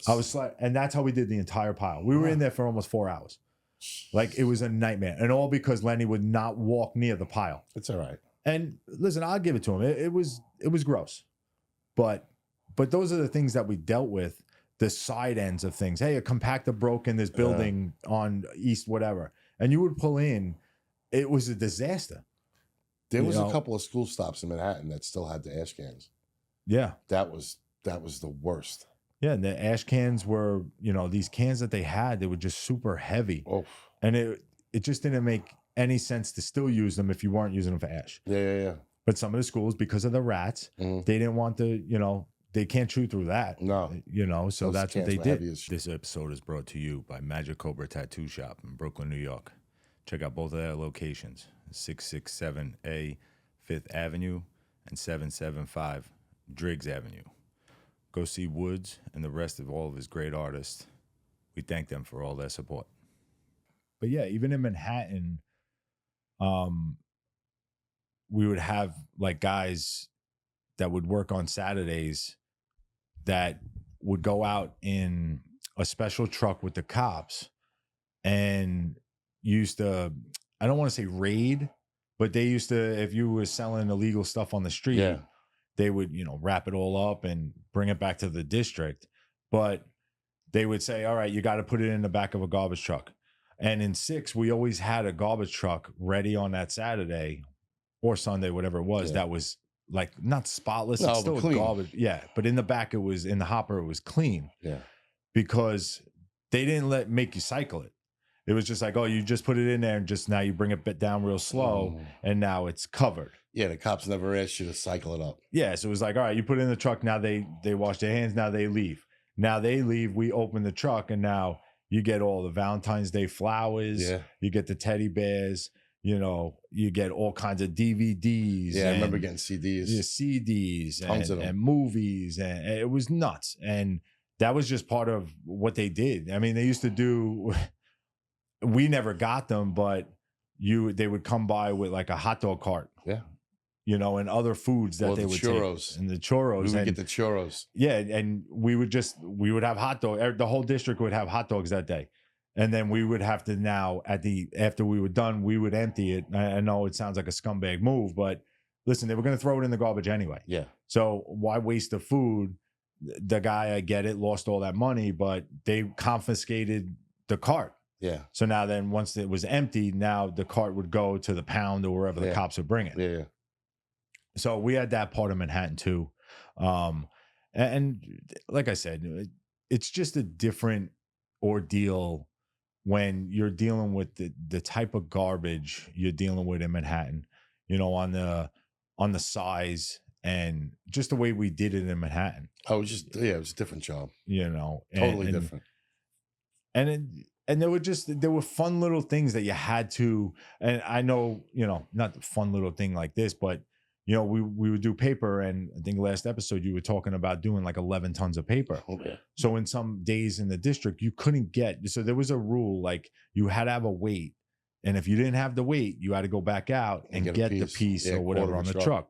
and that's how we did the entire pile. We were in there for almost 4 hours. Like, it was a nightmare. And all because Lenny would not walk near the pile. It's all right. And listen, I'll give it to him. It was gross. But those are the things that we dealt with, the side ends of things. Hey, a compactor broke in this building on East whatever. And you would pull in. It was a disaster. There was a couple of school stops in Manhattan that still had the ash cans. Yeah. That was the worst. Yeah, and the ash cans were, these cans that they had, they were just super heavy. Oh. And it just didn't make any sense to still use them if you weren't using them for ash. Yeah. But some of the schools, because of the rats, they didn't want the, they can't chew through that. No. So Those that's what cans they were did. heavy as shit. This episode is brought to you by Magic Cobra Tattoo Shop in Brooklyn, New York. Check out both of their locations, 667A 5th Avenue and 775 Driggs Avenue. Go see Woods and the rest of all of his great artists. We thank them for all their support. But yeah, even in Manhattan, we would have like guys that would work on Saturdays that would go out in a special truck with the cops and used to, I don't want to say raid, but they used to, if you were selling illegal stuff on the street, they would, wrap it all up and bring it back to the district. But they would say, all right, you got to put it in the back of a garbage truck. And in 6, we always had a garbage truck ready on that Saturday or Sunday, whatever it was, that was like not spotless. No, it's still clean. garbage. Yeah. But in the back, it was in the hopper, it was clean. Yeah. Because they didn't make you cycle it. It was just like, oh, you just put it in there and just now you bring it down real slow and now it's covered. Yeah, the cops never asked you to cycle it up. Yeah, so it was like, all right, you put it in the truck. Now they wash their hands. Now they leave. Now they leave. We open the truck and now you get all the Valentine's Day flowers. Yeah. You get the teddy bears. You get all kinds of DVDs. Yeah, I remember getting CDs. Yeah, CDs Tons of them. and movies. And it was nuts. And that was just part of what they did. I mean, they used to do, we never got them, but they would come by with like a hot dog cart. Yeah. And other foods that they would churros. take. And the churros. We would get the churros. Yeah, and we would have hot dog. The whole district would have hot dogs that day. And then we would have to now, after we were done, we would empty it. I know it sounds like a scumbag move, but listen, they were going to throw it in the garbage anyway. Yeah. So why waste the food? The guy, I get it, lost all that money, but they confiscated the cart. Yeah. So now then once it was empty, now the cart would go to the pound or wherever the cops would bring it. Yeah. So we had that part of Manhattan too. And like I said, it's just a different ordeal when you're dealing with the type of garbage you're dealing with in Manhattan, on the size and just the way we did it in Manhattan. Oh, it was it was a different job. Totally different. And there were fun little things that you had to, and I know, not the fun little thing like this, but we would do paper, and I think last episode you were talking about doing like 11 tons of paper. Oh, yeah. So in some days in the district, you couldn't so there was a rule, like you had to have a weight. And if you didn't have the weight, you had to go back out and get the piece or whatever on the truck.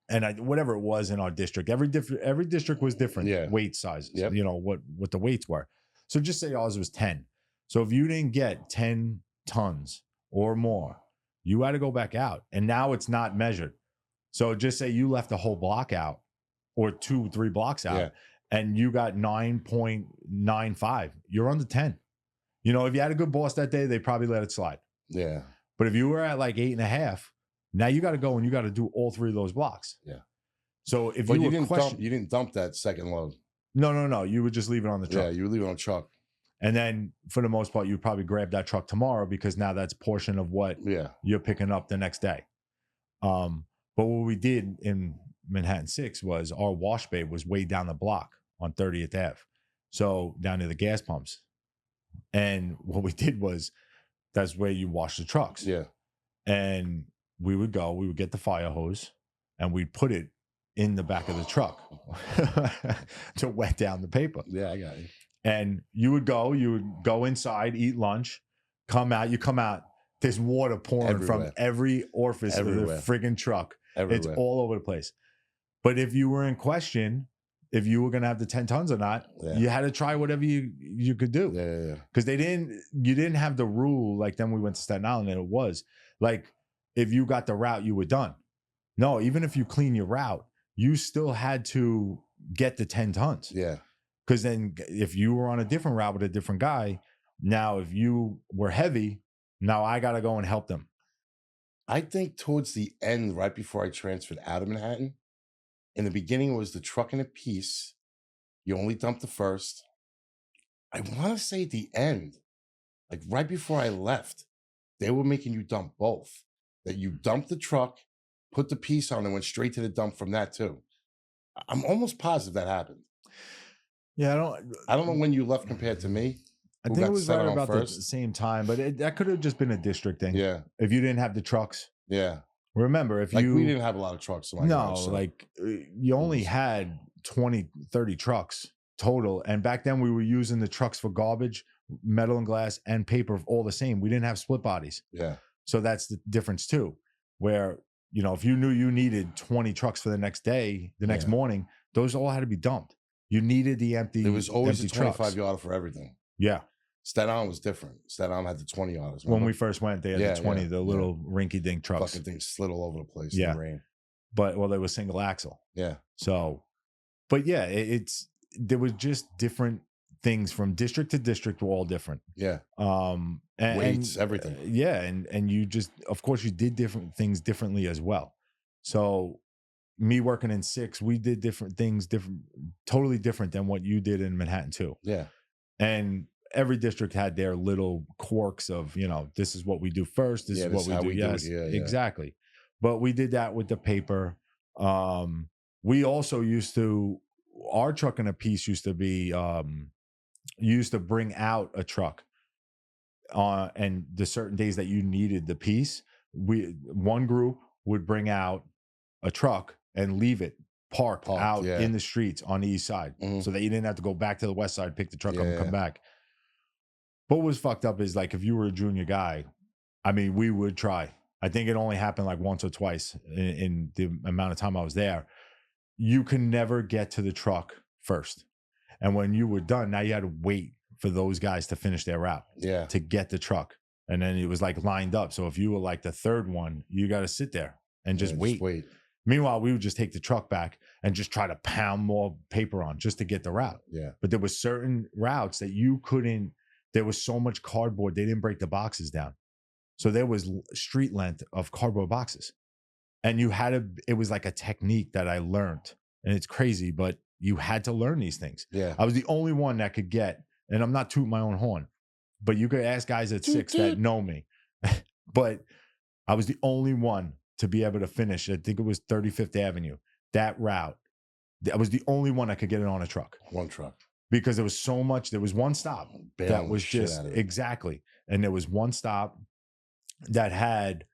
And whatever it was in our district, every district was different weight sizes, what the weights were. So just say ours was 10. So if you didn't get 10 tons or more, you had to go back out. And now it's not measured. So just say you left a whole block out or 2-3 blocks out and you got 9.95, you're under 10. If you had a good boss that day, they probably let it slide. Yeah. But if you were at like 8.5, now you got to go and you got to do all 3 of those blocks. Yeah. So if you didn't dump that second load. No. You would just leave it on the truck. Yeah, you would leave it on the truck. And then for the most part, you'd probably grab that truck tomorrow because now that's a portion of what you're picking up the next day. But what we did in Manhattan 6 was our wash bay was way down the block on 30th Ave. So down near the gas pumps. And what we did was that's where you wash the trucks. Yeah. And we would get the fire hose and we'd put it in the back of the truck to wet down the paper. Yeah, I got you. And you would go inside, eat lunch, come out. There's water pouring from every orifice of the friggin' truck. Everywhere. It's all over the place. But if you were in question, if you were going to have the 10 tons or not, you had to try whatever you could do. Yeah. Because you didn't have the rule like then we went to Staten Island and it was like, if you got the route, you were done. No, even if you clean your route, you still had to get the 10 tons. Yeah. Because then if you were on a different route with a different guy, now if you were heavy, now I got to go and help them. I think towards the end, right before I transferred out of Manhattan, in the beginning it was the truck and a piece. You only dumped the first. I want to say at the end, like right before I left, they were making you dump both. That you dump the truck put the piece on, and went straight to the dump from that too. I'm almost positive that happened. Yeah, I don't know when you left compared to me. I who think it got was set right on about first. the same time, but that could have just been a district thing. Yeah, If you didn't have the trucks. yeah. Remember, if Like you we didn't have a lot of trucks in my garage, so like you only was- had 20, 30 trucks total. And back then we were using the trucks for garbage, metal and glass, and paper all the same. We didn't have split bodies. yeah, So that's the difference too. Where, you know, if you knew you needed 20 trucks for the next day, the next Yeah. morning, those all had to be dumped. You needed the empty. there was always a empty 25 trucks. yarder for everything. Yeah. Staten Island was different. Staten Island had the 20 yarders. When we first went, they had Yeah, the 20, yeah, the yeah. little rinky dink trucks. fucking things slid all over the place Yeah. in the rain. But well, they were single axle. Yeah, So, but yeah, there was just different things from district to district were all different. yeah. And Weights, everything. Yeah, and you just, of course, you did different things differently as well. So, me working in 6, we did different things, totally different than what you did in Manhattan too. Yeah, And every district had their little quirks of, you know, this is what we do first. This Yeah, is this what is we how do. we do it Yes, here, yeah. exactly. But we did that with the paper. We also used to, our truck in a piece used to be, used to bring out a truck and the certain days that you needed the piece, one group would bring out a truck and leave it parked out yeah. in the streets on the east side, Mhm. so that you didn't have to go back to the west side, pick the truck up and Yeah. come back. But what was fucked up is, like, if you were a junior guy, I mean, we would try. I think it only happened like once or twice in the amount of time I was there. You can never get to the truck first. And when you were done, now you had to wait for those guys to finish their route Yeah, to get the truck. And then it was like lined up. So if you were like the third one, you got to sit there and just yeah, wait. Meanwhile, we would just take the truck back and just try to pound more paper on just to get the route. Yeah, But there was certain routes that you couldn't, there was so much cardboard, they didn't break the boxes down. So there was street length of cardboard boxes. And you had to, it was like a technique that I learned. And it's crazy, but you had to learn these things. yeah. I was the only one that could get, and I'm not tooting my own horn, but you could ask guys at 6 that know me. But I was the only one to be able to finish, I think it was 35th Avenue, that route. I was the only one that could get it on a truck. One truck. Because there was so much, there was one stop that was just, exactly. And there was one stop that had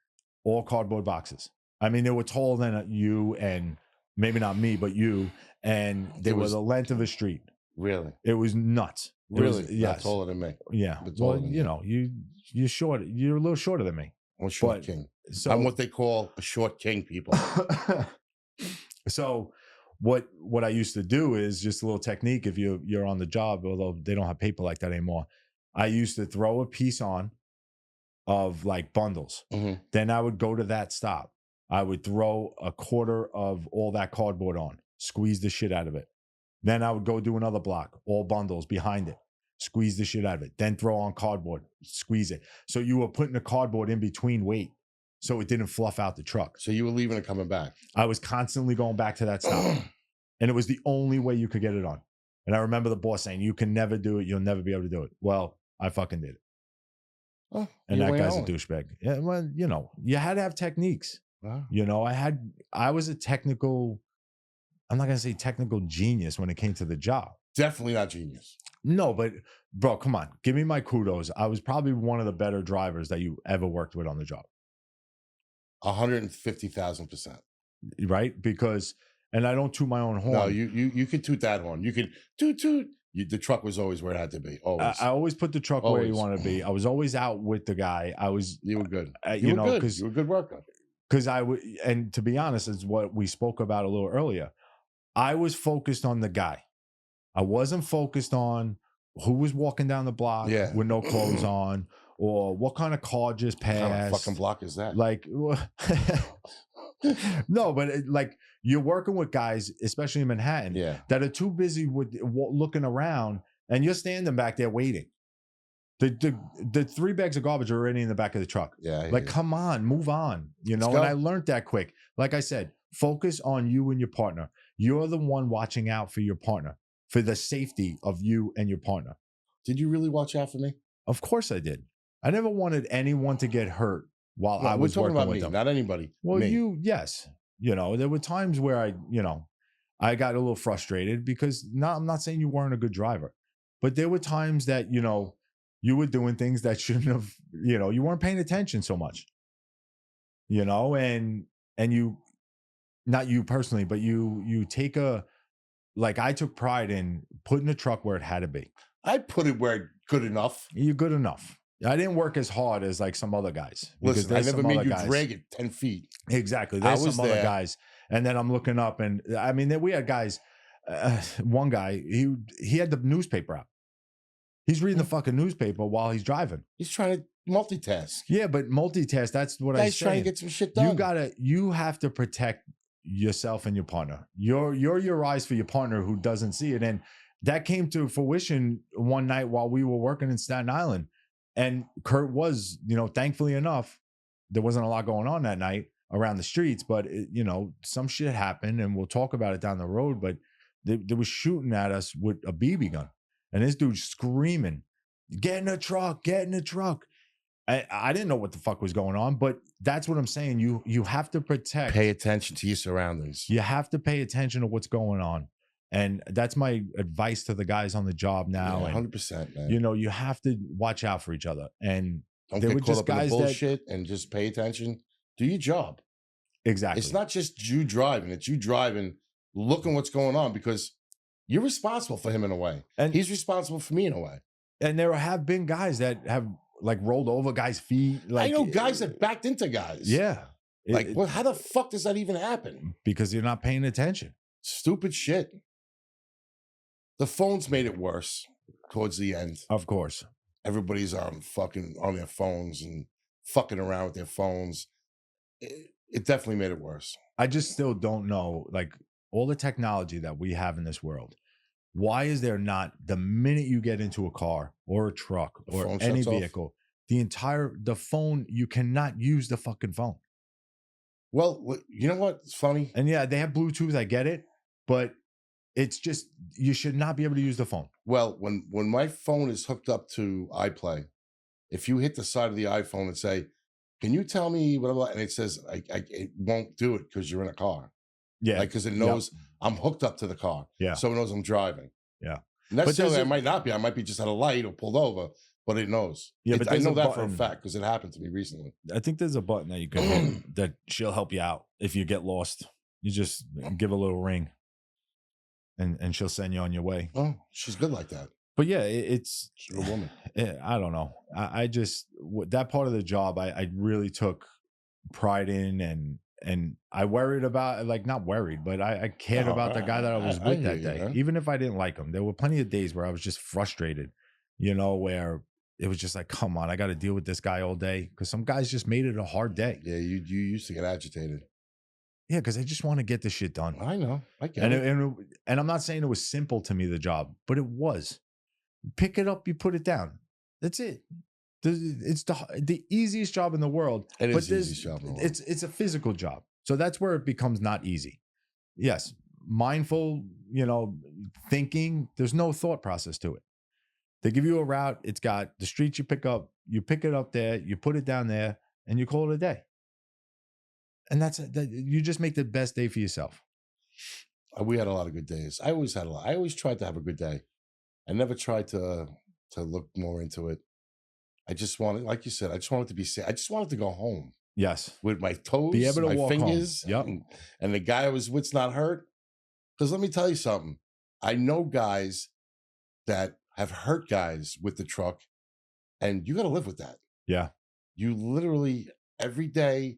all cardboard boxes. I mean, they were taller than you, and maybe not me, but you. And they were the length of a street. Really? It was nuts. Really? Yes. Taller than me. Yeah. Well, you know, you're short. You're a little shorter than me. I'm a short king. So I'm what they call a short king, people. So what I used to do is just a little technique. If you're on the job, although they don't have paper like that anymore, I used to throw a piece on of like bundles. Mhm. Then I would go to that stop. I would throw a quarter of all that cardboard on, squeeze the shit out of it. Then I would go do another block, all bundles behind it, squeeze the shit out of it. Then throw on cardboard, squeeze it. So you were putting the cardboard in between weight, so it didn't fluff out the truck. So you were leaving and coming back. I was constantly going back to that stop. And it was the only way you could get it on. And I remember the boss saying, you can never do it. You'll never be able to do it. Well, I fucking did it. Oh, And that guy's a douchebag. Yeah, well, you know, you had to have techniques. Wow. You know, I was a technical, I'm not going to say technical genius when it came to the job. Definitely not genius. No, but bro, come on. Give me my kudos. I was probably one of the better drivers that you ever worked with on the job. 150,000%. Right? Because, and I don't toot my own horn. No, you could toot that horn. You could toot. The truck was always where it had to be. Always. I always put the truck where you want to be. I was always out with the guy. You were good. You know, because you were a good worker. Because I would, and to be honest, is what we spoke about a little earlier. I was focused on the guy. I wasn't focused on who was walking down the block with no clothes on, or what kind of car just passed. What kind of fucking block is that? Like, no, but like you're working with guys, especially in Manhattan, that are too busy with looking around, and you're standing back there waiting. The 3 bags of garbage are already in the back of the truck. Like, come on, move on. You know, and I learned that quick. Like I said, focus on you and your partner. You're the one watching out for your partner, for the safety of you and your partner. Did you really watch out for me? Of course I did. I never wanted anyone to get hurt while No, I we're was talking working about with me, them. not anybody. Well, Me. yes, there were times where I got a little frustrated because I'm not saying you weren't a good driver, but there were times that, you were doing things that shouldn't have, you weren't paying attention so much, and you, not you personally, but you take like I took pride in putting the truck where it had to be. I put it where good enough. You're good enough. I didn't work as hard as like some other guys because Listen, I there's never some made other you guys. drag it 10 feet. Exactly. I There's was some other there. guys, and then I'm looking up, and I mean, we had guys. One guy, he had the newspaper out. He's reading the fucking newspaper while he's driving. He's trying to multitask. Yeah, but multitask. That's what I Guy's say. trying to get some shit done. You have to protect yourself and your partner. You're your eyes for your partner who doesn't see it, and that came to fruition one night while we were working in Staten Island. And Kurt was, thankfully enough, there wasn't a lot going on that night around the streets, but some shit happened, and we'll talk about it down the road. But they was shooting at us with a BB gun, and this dude's screaming, "Get in the truck! Get in the truck!" I didn't know what the fuck was going on, but that's what I'm saying. You have to protect. Pay attention to your surroundings. You have to pay attention to what's going on. And that's my advice to the guys on the job now. Yeah, and 100%, man. you have to watch out for each other. And don't there get were caught just up in the guys bullshit and just pay attention. Do your job. Exactly. It's not just you driving. It's you driving, looking what's going on, because you're responsible for him in a way. And he's responsible for me in a way. And there have been guys that have like rolled over guys' feet. Like, I know guys that backed into guys. Yeah. Like, well, how the fuck does that even happen? Because you're not paying attention. Stupid shit. The phones made it worse towards the end. Of course. Everybody's fucking on their phones and fucking around with their phones. It definitely made it worse. I just still don't know, like, all the technology that we have in this world. Why is there not, the minute you get into a car or a truck or any vehicle, the phone, you cannot use the fucking phone. Well, you know what? It's funny. And yeah, they have Bluetooth. I get it. But it's just, you should not be able to use the phone. Well, when my phone is hooked up to iPlay, if you hit the side of the iPhone and say, "Can you tell me whatever?" and it says, it won't do it because you're in a car. Yeah. Like, because it knows I'm hooked up to the car. Yeah. So it knows I'm driving. Yeah. Necessarily, I might not be. I might be just at a light or pulled over, but it knows. Yeah, but I know that for a fact because it happened to me recently. I think there's a button that you can hit that she'll help you out if you get lost. You just give a little ring, and she'll send you on your way. Oh, she's good like that. But yeah, she's a woman. I don't know. I just, that part of the job, I really took pride in, and I worried about, like, not worried, but I cared about the guy that I was with that day. Man. Even if I didn't like him, there were plenty of days where I was just frustrated, where it was just like, come on, I got to deal with this guy all day. Because some guys just made it a hard day. Yeah, you used to get agitated. Yeah, because I just want to get this shit done. I know. I get it. And I'm not saying it was simple to me, the job, but it was. Pick it up, you put it down. That's it. It's the easiest job in the world. It is the easiest job in the world. It's a physical job. So that's where it becomes not easy. Yes, mindful, thinking, there's no thought process to it. They give you a route. It's got the streets you pick it up there, you put it down there, and you call it a day. And you just make the best day for yourself. We had a lot of good days. I always tried to have a good day. I never tried to look more into it. I just wanted, like you said, I just wanted to be safe. I just wanted to go home. Yes. With my toes, be able to my walk fingers, home. Yep. And the guy I was with's not hurt. Because let me tell you something. I know guys that have hurt guys with the truck, and you got to live with that. Yeah. You literally, every day,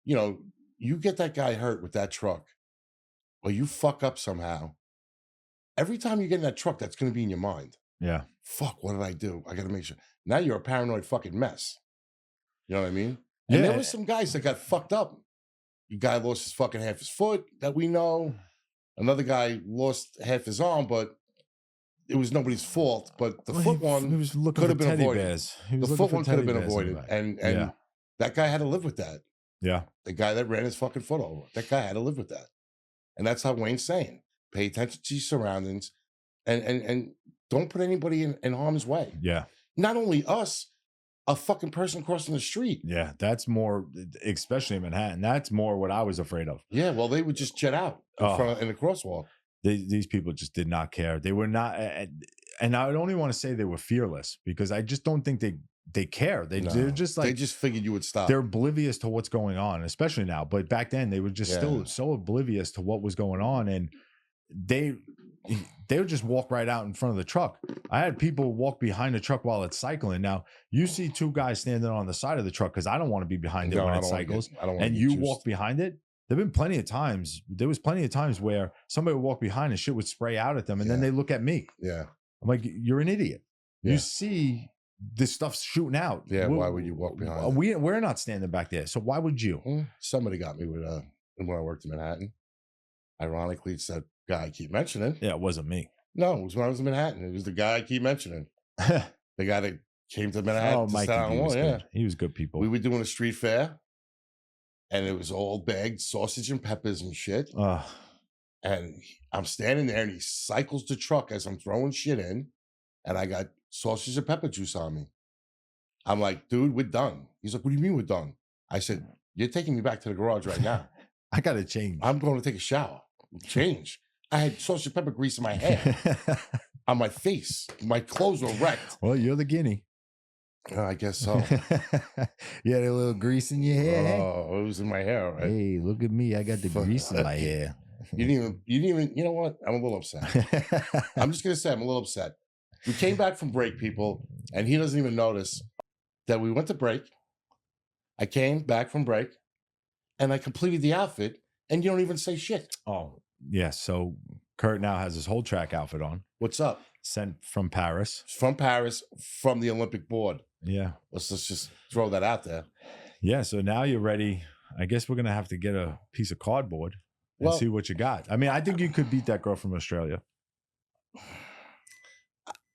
you get that guy hurt with that truck, or you fuck up somehow. Every time you get in that truck, that's going to be in your mind. Yeah. Fuck, what did I do? I got to make sure. Now you're a paranoid fucking mess. You know what I mean? And there were some guys that got fucked up. The guy lost his fucking half his foot that we know. Another guy lost half his arm, but it was nobody's fault. But the foot one could have been avoided. The foot one could have been avoided. And that guy had to live with that. Yeah. The guy that ran his fucking foot over. That guy had to live with that. And that's how Wayne's saying. Pay attention to your surroundings and don't put anybody in harm's way. Yeah. Not only us, a fucking person crossing the street. Yeah, that's more, especially in Manhattan. That's more what I was afraid of. Yeah, well, they would just jet out in the crosswalk. These people just did not care. They were not, and I don't even want to say they were fearless, because I just don't think they care. They're just like, they just figured you would stop. They're oblivious to what's going on, especially now. But back then, they were just still so oblivious to what was going on, and they would just walk right out in front of the truck. I had people walk behind the truck while it's cycling. Now you see two guys standing on the side of the truck, because I don't want to be behind it when it cycles, and you walk behind it. There've been plenty of times. There was plenty of times where somebody would walk behind and shit would spray out at them, and then they look at me. Yeah, I'm like, you're an idiot. You see this stuff's shooting out. Yeah, why would you walk behind? We're not standing back there, so why would you? Somebody got me with when I worked in Manhattan. Ironically, it's that guy I keep mentioning. Yeah, it wasn't me. No, it was when I was in Manhattan. It was the guy I keep mentioning. The guy that came to Manhattan. Oh, Mike, he was good people. We were doing a street fair, and it was all bagged sausage and peppers and shit. And I'm standing there, and he cycles the truck as I'm throwing shit in, and I got sausage and pepper juice on me. I'm like, dude, we're done. He's like, what do you mean we're done? I said, you're taking me back to the garage right now. I got to change. I'm going to take a shower. Change. I had sausage and pepper grease in my hair, on my face. My clothes were wrecked. Well, you're the guinea. I guess so. You had a little grease in your hair. Oh, it was in my hair, right? Hey, look at me. I got the grease in my hair. You didn't even, you know what? I'm a little upset. I'm just going to say I'm a little upset. We came back from break, people, and he doesn't even notice that we went to break. I came back from break, and I completed the outfit, and you don't even say shit. Oh, yeah. So Kurt now has his whole track outfit on. What's up? Sent from Paris. From Paris, from the Olympic board. Yeah. Let's just throw that out there. Yeah, so now you're ready. I guess we're going to have to get a piece of cardboard and see what you got. I mean, I think you could beat that girl from Australia.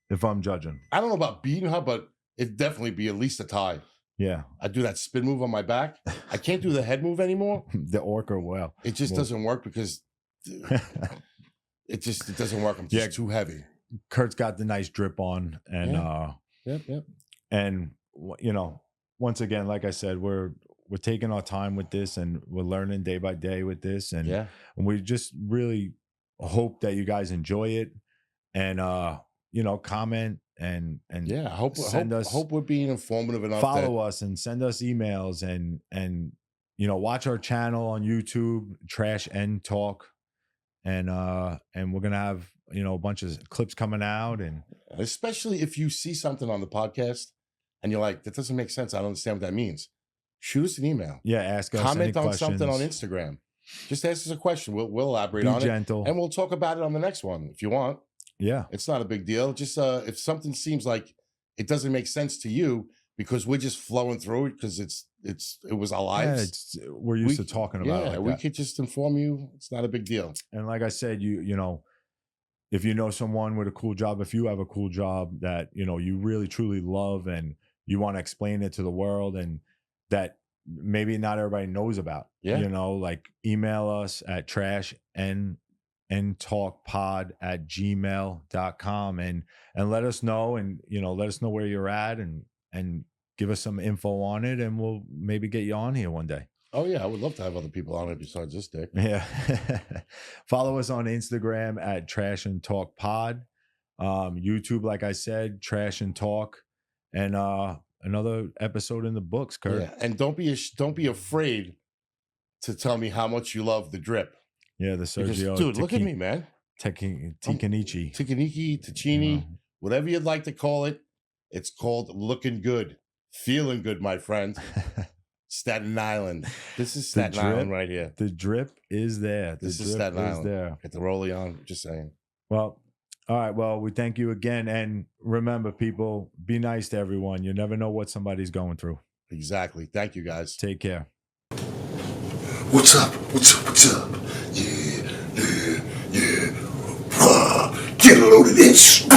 If I'm judging. I don't know about beating her, but it'd definitely be at least a tie. Yeah. I do that spin move on my back. I can't do the head move anymore. The orca well. It just doesn't work because it doesn't work. I'm just too heavy. Kurt's got the nice drip on, and yep. And you know, once again, like I said, we're taking our time with this, and we're learning day by day with this, and we just really hope that you guys enjoy it, and you know, comment and hope we're being informative enough. Follow us and send us emails, and you know, watch our channel on YouTube, Trash and Talk, and we're gonna have, you know, a bunch of clips coming out, and especially if you see something on the podcast and you're like, that doesn't make sense, I don't understand what that means. Shoot us an email. Yeah, ask us. Comment on something on Instagram. Just ask us a question. We'll elaborate on it, and we'll talk about it on the next one if you want. Yeah, it's not a big deal. Just if something seems like it doesn't make sense to you, because we're just flowing through it because it was our lives. Yeah, we're used to talking about it. Yeah, we could just inform you. It's not a big deal. And like I said, you know, if you know someone with a cool job, if you have a cool job that, you know, you really truly love, and you want to explain it to the world, and that maybe not everybody knows about, you know, like, email us at trashandtalkpod@gmail.com and let us know, and, you know, let us know where you're at, and give us some info on it, and we'll maybe get you on here one day. Oh yeah, I would love to have other people on it besides this dick. Yeah. Follow us on Instagram at Trash and Talk Pod. YouTube, like I said, Trash and Talk, and another episode in the books, Kurt. Yeah, and don't be afraid to tell me how much you love the drip. Yeah, the Sergio. Dude, look at me, man. Tikanichi. Ticini, whatever you'd like to call it. It's called looking good, feeling good, my friend. Staten Island. This is Staten Island right here. The drip is there. This is Staten Island. There. Get the rollie on. Just saying. Well, all right. Well, we thank you again. And remember, people, be nice to everyone. You never know what somebody's going through. Exactly. Thank you, guys. Take care. What's up? Yeah. Get a load of this.